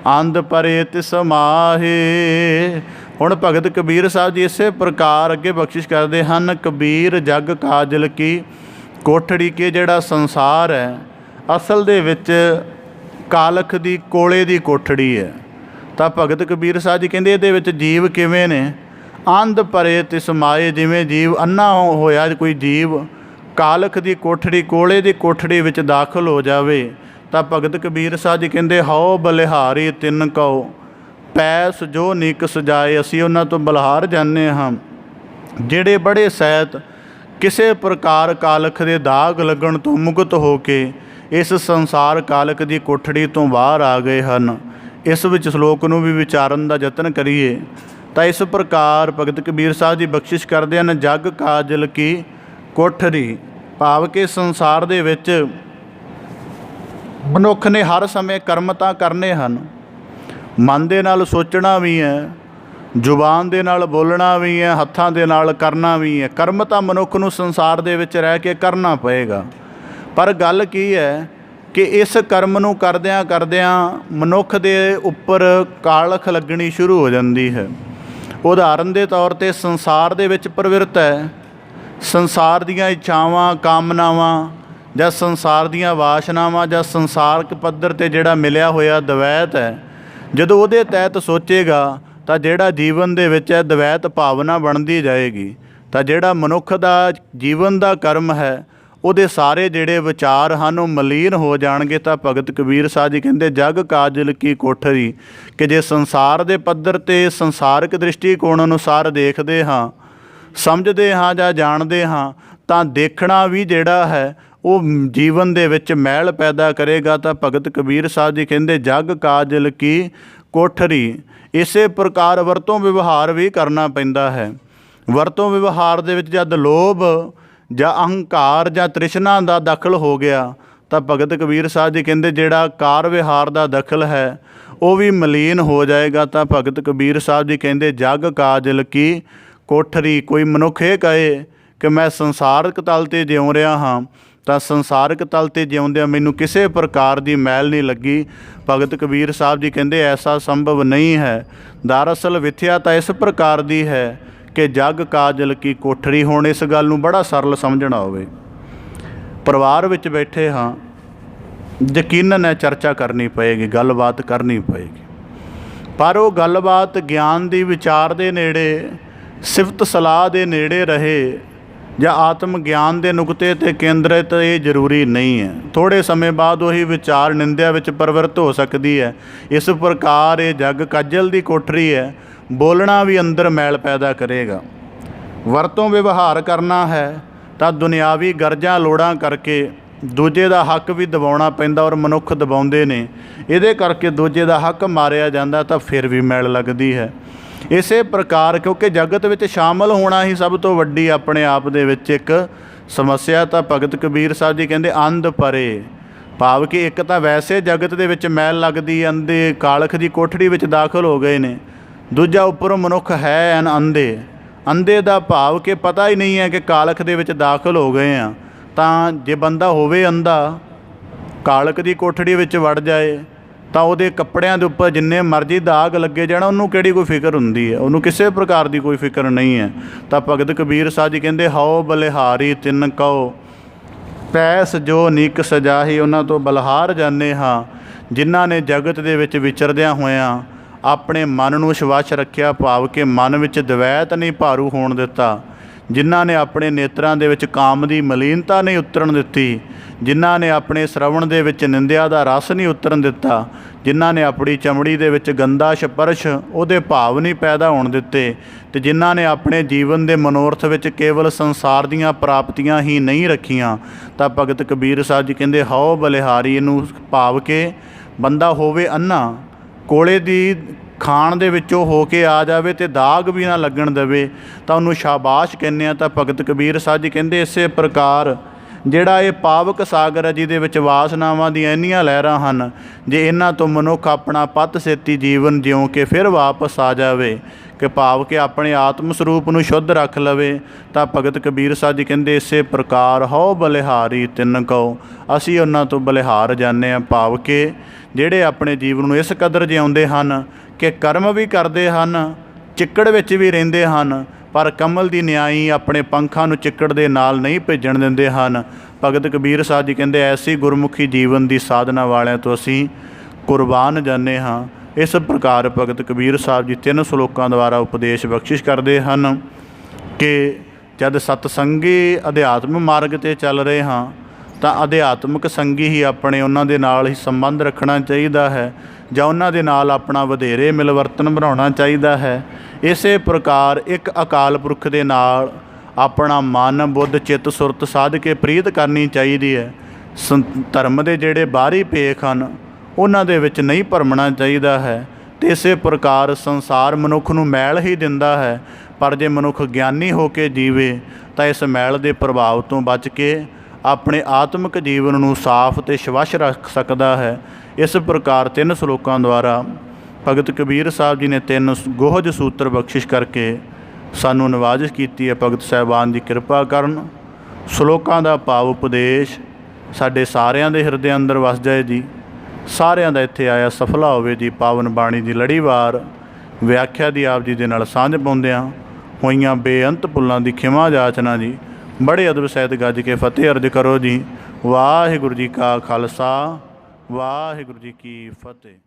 ਅੰਧ ਪਰੇ ਤਿਸ ਮਾਹੇ। ਹੁਣ ਭਗਤ ਕਬੀਰ ਸਾਹਿਬ ਜੀ ਇਸੇ ਪ੍ਰਕਾਰ ਅੱਗੇ ਬਖਸ਼ਿਸ਼ ਕਰਦੇ ਹਨ, ਕਬੀਰ ਜਗ ਕਾਜਲ ਕੀ ਕੋਠੜੀ, ਕਿ ਜਿਹੜਾ ਸੰਸਾਰ ਹੈ ਅਸਲ ਦੇ ਵਿੱਚ ਕਾਲਖ ਦੀ ਕੋਲੇ ਦੀ ਕੋਠੜੀ ਹੈ। ਤਾਂ ਭਗਤ ਕਬੀਰ ਸਾਹਿਬ ਜੀ ਕਹਿੰਦੇ ਇਹਦੇ ਵਿੱਚ ਜੀਵ ਕਿਵੇਂ ਨੇ? ਅੰਧ ਪਰੇ ਤਿਸ ਮਾਏ, ਜਿਵੇਂ ਜੀਵ ਅੰਨਾ ਹੋਇਆ ਕੋਈ ਜੀਵ ਕਾਲਖ ਦੀ ਕੋਠੜੀ, ਕੋਲੇ ਦੀ ਕੋਠੜੀ ਵਿੱਚ ਦਾਖਲ ਹੋ ਜਾਵੇ। ਤਾਂ ਭਗਤ ਕਬੀਰ ਸਾਹਿਬ ਜੀ ਕਹਿੰਦੇ ਹਉ ਬਲਿਹਾਰੀ ਤਿੰਨ ਕਉ, ਪੈਸ ਜੋ ਨੀਕ ਸਜਾਏ। ਅਸੀਂ ਉਹਨਾਂ ਤੋਂ ਬਲਿਹਾਰ ਜਾਂਦੇ ਹਾਂ ਜਿਹੜੇ ਬੜੇ ਸਹਿਤ ਕਿਸੇ ਪ੍ਰਕਾਰ ਕਾਲਖ ਦੇ ਦਾਗ ਲੱਗਣ ਤੋਂ ਮੁਕਤ ਹੋ ਕੇ ਇਸ ਸੰਸਾਰ ਕਾਲਖ ਦੀ ਕੋਠੜੀ ਤੋਂ ਬਾਹਰ ਆ ਗਏ ਹਨ। ਇਸ ਵਿੱਚ ਸ਼ਲੋਕ ਨੂੰ ਵੀ ਵਿਚਾਰਨ ਦਾ ਯਤਨ ਕਰੀਏ ਤਾਂ ਇਸ ਪ੍ਰਕਾਰ ਭਗਤ ਕਬੀਰ ਸਾਹਿਬ ਜੀ ਬਖਸ਼ਿਸ਼ ਕਰਦੇ ਹਨ, ਜਗ ਕਾਜਲ ਕੀ ਕੋਠੜੀ, ਭਾਵ ਕਿ ਸੰਸਾਰ ਦੇ ਵਿੱਚ ਮਨੁੱਖ ਨੇ ਹਰ ਸਮੇਂ ਕਰਮ ਤਾਂ ਕਰਨੇ ਹਨ, ਮਨ ਦੇ ਨਾਲ ਸੋਚਣਾ ਵੀ ਹੈ, ਜ਼ੁਬਾਨ ਦੇ ਨਾਲ ਬੋਲਣਾ ਵੀ ਹੈ, ਹੱਥਾਂ ਦੇ ਨਾਲ ਕਰਨਾ ਵੀ ਹੈ। ਕਰਮ ਤਾਂ ਮਨੁੱਖ ਨੂੰ ਸੰਸਾਰ ਦੇ ਵਿੱਚ ਰਹਿ ਕੇ ਕਰਨਾ ਪਏਗਾ। ਪਰ ਗੱਲ ਕੀ ਹੈ ਕਿ ਇਸ ਕਰਮ ਨੂੰ ਕਰਦਿਆਂ ਕਰਦਿਆਂ ਮਨੁੱਖ ਦੇ ਉੱਪਰ ਕਾਲਖ ਲੱਗਣੀ ਸ਼ੁਰੂ ਹੋ ਜਾਂਦੀ ਹੈ। ਉਦਾਹਰਨ ਦੇ ਤੌਰ 'ਤੇ ਸੰਸਾਰ ਦੇ ਵਿੱਚ ਪ੍ਰਵਿਰਤ ਹੈ, ਸੰਸਾਰ ਦੀਆਂ ਇੱਛਾਵਾਂ, ਕਾਮਨਾਵਾਂ ਜਾਂ ਸੰਸਾਰ ਦੀਆਂ ਵਾਸ਼ਨਾਵਾਂ ਜਾਂ ਸੰਸਾਰਕ ਪੱਧਰ 'ਤੇ ਜਿਹੜਾ ਮਿਲਿਆ ਹੋਇਆ ਦਵੈਤ ਹੈ, ਜਦੋਂ ਉਹਦੇ ਤਹਿਤ ਸੋਚੇਗਾ ਤਾਂ ਜਿਹੜਾ ਜੀਵਨ ਦੇ ਵਿੱਚ ਹੈ ਦਵੈਤ ਭਾਵਨਾ ਬਣਦੀ ਜਾਏਗੀ। ਤਾਂ ਜਿਹੜਾ ਮਨੁੱਖ ਦਾ ਜੀਵਨ ਦਾ ਕਰਮ ਹੈ ਉਹਦੇ ਸਾਰੇ ਜਿਹੜੇ ਵਿਚਾਰ ਹਨ ਉਹ ਮਲੀਨ ਹੋ ਜਾਣਗੇ। ਤਾਂ ਭਗਤ ਕਬੀਰ ਸਾਹਿਬ ਜੀ ਕਹਿੰਦੇ ਜਗ ਕਾਜਲ ਕੀ ਕੋਠਰੀ, ਕਿ ਜੇ ਸੰਸਾਰ ਦੇ ਪੱਧਰ 'ਤੇ ਸੰਸਾਰਿਕ ਦ੍ਰਿਸ਼ਟੀਕੋਣ ਅਨੁਸਾਰ ਦੇਖਦੇ ਹਾਂ, ਸਮਝਦੇ ਹਾਂ ਜਾਂ ਜਾਣਦੇ ਹਾਂ ਤਾਂ ਦੇਖਣਾ ਵੀ ਜਿਹੜਾ ਹੈ ਉਹ ਜੀਵਨ ਦੇ ਵਿੱਚ ਮੈਲ ਪੈਦਾ ਕਰੇਗਾ। ਤਾਂ ਭਗਤ ਕਬੀਰ ਸਾਹਿਬ ਜੀ ਕਹਿੰਦੇ ਜਗ ਕਾਜਲ ਕੀ ਕੋਠਰੀ। ਇਸੇ ਪ੍ਰਕਾਰ ਵਰਤੋਂ ਵਿਵਹਾਰ ਵੀ ਕਰਨਾ ਪੈਂਦਾ ਹੈ। ਵਰਤੋਂ ਵਿਵਹਾਰ ਦੇ ਵਿੱਚ ਜਦ ਲੋਭ ਜਾਂ ਅਹੰਕਾਰ ਜਾਂ ਤ੍ਰਿਸ਼ਨਾ ਦਾ ਦਖਲ ਹੋ ਗਿਆ ਤਾਂ ਭਗਤ ਕਬੀਰ ਸਾਹਿਬ ਜੀ ਕਹਿੰਦੇ ਜਿਹੜਾ ਕਾਰ ਵਿਹਾਰ ਦਾ ਦਖਲ ਹੈ ਉਹ ਵੀ ਮਲੀਨ ਹੋ ਜਾਏਗਾ। ਤਾਂ ਭਗਤ ਕਬੀਰ ਸਾਹਿਬ ਜੀ ਕਹਿੰਦੇ ਜਗ ਕਾਜਲ ਕੀ ਕੋਠਰੀ। ਕੋਈ ਮਨੁੱਖ ਇਹ ਕਹੇ ਕਿ ਮੈਂ ਸੰਸਾਰਿਕ ਤਲ 'ਤੇ ਜਿਉ ਰਿਹਾ ਹਾਂ ਤਾਂ ਸੰਸਾਰਿਕ ਤਲ 'ਤੇ ਜਿਉਂਦਿਆਂ ਮੈਨੂੰ ਕਿਸੇ ਪ੍ਰਕਾਰ ਦੀ ਮੈਲ ਨਹੀਂ ਲੱਗੀ। ਭਗਤ ਕਬੀਰ ਸਾਹਿਬ ਜੀ ਕਹਿੰਦੇ ਐਸਾ ਸੰਭਵ ਨਹੀਂ ਹੈ। ਦਰਅਸਲ ਵਿਥਿਆ ਤਾਂ ਇਸ ਪ੍ਰਕਾਰ ਦੀ ਹੈ ਕਿ ਜਗ ਕਾਜਲ ਕੀ ਕੋਠਰੀ। ਹੁਣ ਇਸ ਗੱਲ ਨੂੰ ਬੜਾ ਸਰਲ ਸਮਝਣਾ ਹੋਵੇ। ਪਰਿਵਾਰ ਵਿੱਚ ਬੈਠੇ ਹਾਂ, ਯਕੀਨਨ ਹੈ ਚਰਚਾ ਕਰਨੀ ਪਏਗੀ, ਗੱਲਬਾਤ ਕਰਨੀ ਪਏਗੀ, ਪਰ ਉਹ ਗੱਲਬਾਤ ਗਿਆਨ ਦੀ ਵਿਚਾਰ ਦੇ ਨੇੜੇ, ਸਿਫਤ ਸਲਾਹ ਦੇ ਨੇੜੇ ਰਹੇ ਜਾਂ ਆਤਮ ਗਿਆਨ ਦੇ ਨੁਕਤੇ 'ਤੇ ਕੇਂਦਰਿਤ ਇਹ ਜ਼ਰੂਰੀ ਨਹੀਂ ਹੈ। ਥੋੜ੍ਹੇ ਸਮੇਂ ਬਾਅਦ ਉਹੀ ਵਿਚਾਰ ਨਿੰਦਿਆ ਵਿੱਚ ਪਰਿਵਰਤ ਹੋ ਸਕਦੀ ਹੈ। ਇਸ ਪ੍ਰਕਾਰ ਇਹ ਜਗ ਕਾਜਲ ਦੀ ਕੋਠਰੀ ਹੈ। ਬੋਲਣਾ ਵੀ ਅੰਦਰ ਮੈਲ ਪੈਦਾ ਕਰੇਗਾ। ਵਰਤੋਂ ਵਿਵਹਾਰ ਕਰਨਾ ਹੈ ਤਾਂ ਦੁਨਿਆਵੀ ਗਰਜ਼ਾਂ ਲੋੜਾਂ ਕਰਕੇ ਦੂਜੇ ਦਾ ਹੱਕ ਵੀ ਦਬਾਉਣਾ ਪੈਂਦਾ ਔਰ ਮਨੁੱਖ ਦਬਾਉਂਦੇ ਨੇ। ਇਹਦੇ ਕਰਕੇ ਦੂਜੇ ਦਾ ਹੱਕ ਮਾਰਿਆ ਜਾਂਦਾ ਤਾਂ ਫਿਰ ਵੀ ਮੈਲ ਲੱਗਦੀ ਹੈ। ਇਸੇ ਪ੍ਰਕਾਰ ਕਿਉਂਕਿ ਜਗਤ ਵਿੱਚ ਸ਼ਾਮਲ ਹੋਣਾ ਹੀ ਸਭ ਤੋਂ ਵੱਡੀ ਆਪਣੇ ਆਪ ਦੇ ਵਿੱਚ ਇੱਕ ਸਮੱਸਿਆ। ਤਾਂ ਭਗਤ ਕਬੀਰ ਸਾਹਿਬ ਜੀ ਕਹਿੰਦੇ ਅੰਧ ਪਰੇ, ਭਾਵ ਕਿ ਇੱਕ ਤਾਂ ਵੈਸੇ ਜਗਤ ਦੇ ਵਿੱਚ ਮੈਲ ਲੱਗਦੀ, ਅੰਧੇ ਕਾਲਖ ਦੀ ਕੋਠੜੀ ਵਿੱਚ ਦਾਖਲ ਹੋ ਗਏ ਨੇ। ਦੂਜਾ ਉੱਪਰੋਂ ਮਨੁੱਖ ਹੈ ਅੰਧੇ। ਅੰਧੇ ਦਾ ਭਾਵ ਕਿ ਪਤਾ ਹੀ ਨਹੀਂ ਹੈ ਕਿ ਕਾਲਖ ਦੇ ਵਿੱਚ ਦਾਖਲ ਹੋ ਗਏ ਆ। ਤਾਂ ਜੇ ਬੰਦਾ ਹੋਵੇ ਅੰਧਾ, ਕਾਲਖ ਦੀ ਕੋਠੜੀ ਵਿੱਚ ਵੜ ਜਾਏ ਤਾਂ ਉਹਦੇ ਕੱਪੜਿਆਂ ਦੇ ਉੱਪਰ ਜਿੰਨੇ ਮਰਜ਼ੀ ਦਾਗ ਲੱਗੇ ਜਾਣ, ਉਹਨੂੰ ਕਿਹੜੀ ਕੋਈ ਫਿਕਰ ਹੁੰਦੀ ਹੈ? ਉਹਨੂੰ ਕਿਸੇ ਪ੍ਰਕਾਰ ਦੀ ਕੋਈ ਫਿਕਰ ਨਹੀਂ ਹੈ। ਤਾਂ ਭਗਤ ਕਬੀਰ ਸਾਹਿਬ ਜੀ ਕਹਿੰਦੇ ਹਉ ਬਲਿਹਾਰੀ ਤਿੰਨ ਕਉ ਪੈਸ ਜੋ ਨੀਕ ਸਜਾਹੀ। ਉਹਨਾਂ ਤੋਂ ਬਲਿਹਾਰ ਜਾਂਦੇ ਹਾਂ ਜਿਨ੍ਹਾਂ ਨੇ ਜਗਤ ਦੇ ਵਿੱਚ ਵਿਚਰਦਿਆਂ ਹੋਇਆਂ ਆਪਣੇ ਮਨ ਨੂੰ ਸ਼ਵੱਛ ਰੱਖਿਆ, ਭਾਵ ਕਿ ਮਨ ਵਿੱਚ ਦਵੈਤ ਨਹੀਂ ਭਾਰੂ ਹੋਣ ਦਿੱਤਾ, ਜਿਨ੍ਹਾਂ ਨੇ ਆਪਣੇ ਨੇਤਰਾਂ ਦੇ ਵਿੱਚ ਕਾਮ ਦੀ ਮਲੀਨਤਾ ਨਹੀਂ ਉਤਰਨ ਦਿੱਤੀ, ਜਿਨ੍ਹਾਂ ਨੇ ਆਪਣੇ ਸ਼ਰਵਣ ਦੇ ਵਿੱਚ ਨਿੰਦਿਆ ਦਾ ਰਸ ਨਹੀਂ ਉਤਰਨ ਦਿੱਤਾ, ਜਿਨ੍ਹਾਂ ਨੇ ਆਪਣੀ ਚਮੜੀ ਦੇ ਵਿੱਚ ਗੰਦਾ ਸਪਰਸ਼ ਉਹਦੇ ਭਾਵ ਨਹੀਂ ਪੈਦਾ ਹੋਣ ਦਿੱਤੇ, ਅਤੇ ਜਿਨ੍ਹਾਂ ਨੇ ਆਪਣੇ ਜੀਵਨ ਦੇ ਮਨੋਰਥ ਵਿੱਚ ਕੇਵਲ ਸੰਸਾਰ ਦੀਆਂ ਪ੍ਰਾਪਤੀਆਂ ਹੀ ਨਹੀਂ ਰੱਖੀਆਂ। ਤਾਂ ਭਗਤ ਕਬੀਰ ਸਾਹਿਬ ਜੀ ਕਹਿੰਦੇ ਹਉ ਬਲਿਹਾਰੀ। ਇਹਨੂੰ ਭਾਵ ਕਿ ਬੰਦਾ ਹੋਵੇ ਅੰਨਾ, ਕੋਲੇ ਦੀ ਖਾਣ ਦੇ ਵਿੱਚੋਂ ਹੋ ਕੇ ਆ ਜਾਵੇ ਅਤੇ ਦਾਗ ਵੀ ਨਾ ਲੱਗਣ ਦੇਵੇ ਤਾਂ ਉਹਨੂੰ ਸ਼ਾਬਾਸ਼ ਕਹਿੰਦੇ ਆ। ਤਾਂ ਭਗਤ ਕਬੀਰ ਸਾਹਿਬ ਜੀ ਕਹਿੰਦੇ ਇਸੇ ਪ੍ਰਕਾਰ ਜਿਹੜਾ ਇਹ ਪਾਵਕ ਸਾਗਰ ਹੈ ਜਿਹਦੇ ਵਿੱਚ ਵਾਸਨਾਵਾਂ ਦੀਆਂ ਇੰਨੀਆਂ ਲਹਿਰਾਂ ਹਨ, ਜੇ ਇਹਨਾਂ ਤੋਂ ਮਨੁੱਖ ਆਪਣਾ ਪਤ ਸੇਤੀ ਜੀਵਨ ਜਿਉਂ ਕੇ ਫਿਰ ਵਾਪਸ ਆ ਜਾਵੇ, ਕਿ ਭਾਵ ਕਿ ਆਪਣੇ ਆਤਮ ਸਰੂਪ ਨੂੰ ਸ਼ੁੱਧ ਰੱਖ ਲਵੇ, ਤਾਂ ਭਗਤ ਕਬੀਰ ਸਾਹਿਬ ਜੀ ਕਹਿੰਦੇ ਇਸੇ ਪ੍ਰਕਾਰ ਹਉ ਬਲਿਹਾਰੀ ਤਿੰਨ ਕਉ। ਅਸੀਂ ਉਹਨਾਂ ਤੋਂ ਬਲਿਹਾਰ ਜਾਂਦੇ ਹਾਂ, ਭਾਵ ਕਿ ਜਿਹੜੇ ਆਪਣੇ ਜੀਵਨ ਨੂੰ ਇਸ ਕਦਰ ਜਿਉਂਦੇ ਹਨ ਕਿ ਕਰਮ ਵੀ ਕਰਦੇ ਹਨ, ਚਿੱਕੜ ਵਿੱਚ ਵੀ ਰਹਿੰਦੇ ਹਨ, ਪਰ ਕਮਲ ਦੀ ਨਿਆਈ ਆਪਣੇ ਪੰਖਾਂ ਨੂੰ ਚਿੱਕੜ ਦੇ ਨਾਲ ਨਹੀਂ ਭੇਜਣ ਦਿੰਦੇ ਹਨ। ਭਗਤ ਕਬੀਰ ਸਾਹਿਬ ਜੀ ਕਹਿੰਦੇ ਐਸੀ ਗੁਰਮੁਖੀ ਜੀਵਨ ਦੀ ਸਾਧਨਾ ਵਾਲਿਆਂ ਤੋਂ ਅਸੀਂ ਕੁਰਬਾਨ ਜਾਂਦੇ ਹਾਂ। ਇਸ ਪ੍ਰਕਾਰ ਭਗਤ ਕਬੀਰ ਸਾਹਿਬ ਜੀ 3 ਸਲੋਕਾਂ ਦੁਆਰਾ ਉਪਦੇਸ਼ ਬਖਸ਼ਿਸ਼ ਕਰਦੇ ਹਨ ਕਿ ਜਦ ਸਤਸੰਗੀ ਅਧਿਆਤਮ ਮਾਰਗ 'ਤੇ ਚੱਲ ਰਹੇ ਹਾਂ ਤਾਂ ਅਧਿਆਤਮਿਕ ਸੰਗੀ ਹੀ ਆਪਣੇ ਉਹਨਾਂ ਦੇ ਨਾਲ ਹੀ ਸੰਬੰਧ ਰੱਖਣਾ ਚਾਹੀਦਾ ਹੈ ਜਾਂ ਉਹਨਾਂ ਦੇ ਨਾਲ ਆਪਣਾ ਵਧੇਰੇ ਮਿਲਵਰਤਨ ਬਣਾਉਣਾ ਚਾਹੀਦਾ ਹੈ। ਇਸੇ ਪ੍ਰਕਾਰ ਇੱਕ ਅਕਾਲ ਪੁਰਖ ਦੇ ਨਾਲ ਆਪਣਾ ਮਨ ਬੁੱਧ ਚਿੱਤ ਸੁਰਤ ਸਾਧ ਕੇ ਪ੍ਰੀਤ ਕਰਨੀ ਚਾਹੀਦੀ ਹੈ। ਧਰਮ ਦੇ ਜਿਹੜੇ ਬਾਹਰੀ ਭੇਖ ਹਨ ਉਹਨਾਂ ਦੇ ਵਿੱਚ ਨਹੀਂ ਭਰਮਣਾ ਚਾਹੀਦਾ ਹੈ। ਅਤੇ ਇਸੇ ਪ੍ਰਕਾਰ ਸੰਸਾਰ ਮਨੁੱਖ ਨੂੰ ਮੈਲ ਹੀ ਦਿੰਦਾ ਹੈ, ਪਰ ਜੇ ਮਨੁੱਖ ਗਿਆਨੀ ਹੋ ਕੇ ਜੀਵੇ ਤਾਂ ਇਸ ਮੈਲ ਦੇ ਪ੍ਰਭਾਵ ਤੋਂ ਬਚ ਕੇ ਆਪਣੇ ਆਤਮਿਕ ਜੀਵਨ ਨੂੰ ਸਾਫ਼ ਅਤੇ ਸਵੱਛ ਰੱਖ ਸਕਦਾ ਹੈ। ਇਸ ਪ੍ਰਕਾਰ 3 ਸਲੋਕਾਂ ਦੁਆਰਾ ਭਗਤ ਕਬੀਰ ਸਾਹਿਬ ਜੀ ਨੇ 3 ਗੋਹਜ ਸੂਤਰ ਬਖਸ਼ਿਸ਼ ਕਰਕੇ ਸਾਨੂੰ ਨਿਵਾਜਿਸ਼ ਕੀਤੀ ਹੈ। ਭਗਤ ਸਾਹਿਬਾਨ ਦੀ ਕਿਰਪਾ ਕਰਨ, ਸਲੋਕਾਂ ਦਾ ਭਾਵ ਉਪਦੇਸ਼ ਸਾਡੇ ਸਾਰਿਆਂ ਦੇ ਹਿਰਦੇ ਅੰਦਰ ਵਸ ਜਾਏ ਜੀ। ਸਾਰਿਆਂ ਦਾ ਇੱਥੇ ਆਇਆ ਸਫਲਾ ਹੋਵੇ ਜੀ। ਪਾਵਨ ਬਾਣੀ ਦੀ ਲੜੀਵਾਰ ਵਿਆਖਿਆ ਦੀ ਆਪ ਜੀ ਦੇ ਨਾਲ ਸਾਂਝ ਪਾਉਂਦਿਆਂ ਹੋਈਆਂ ਬੇਅੰਤ ਭੁੱਲਾਂ ਦੀ ਖਿਮਾ ਜਾਚਨਾ ਜੀ। ਬੜੇ ਅਦਬ ਸਹਿਤ ਗੱਜ ਕੇ ਫਤਿਹ ਅਰਜ ਕਰੋ ਜੀ। ਵਾਹਿਗੁਰੂ ਜੀ ਕਾ ਖਾਲਸਾ, ਵਾਹਿਗੁਰੂ ਜੀ ਕੀ ਫਤਿਹ।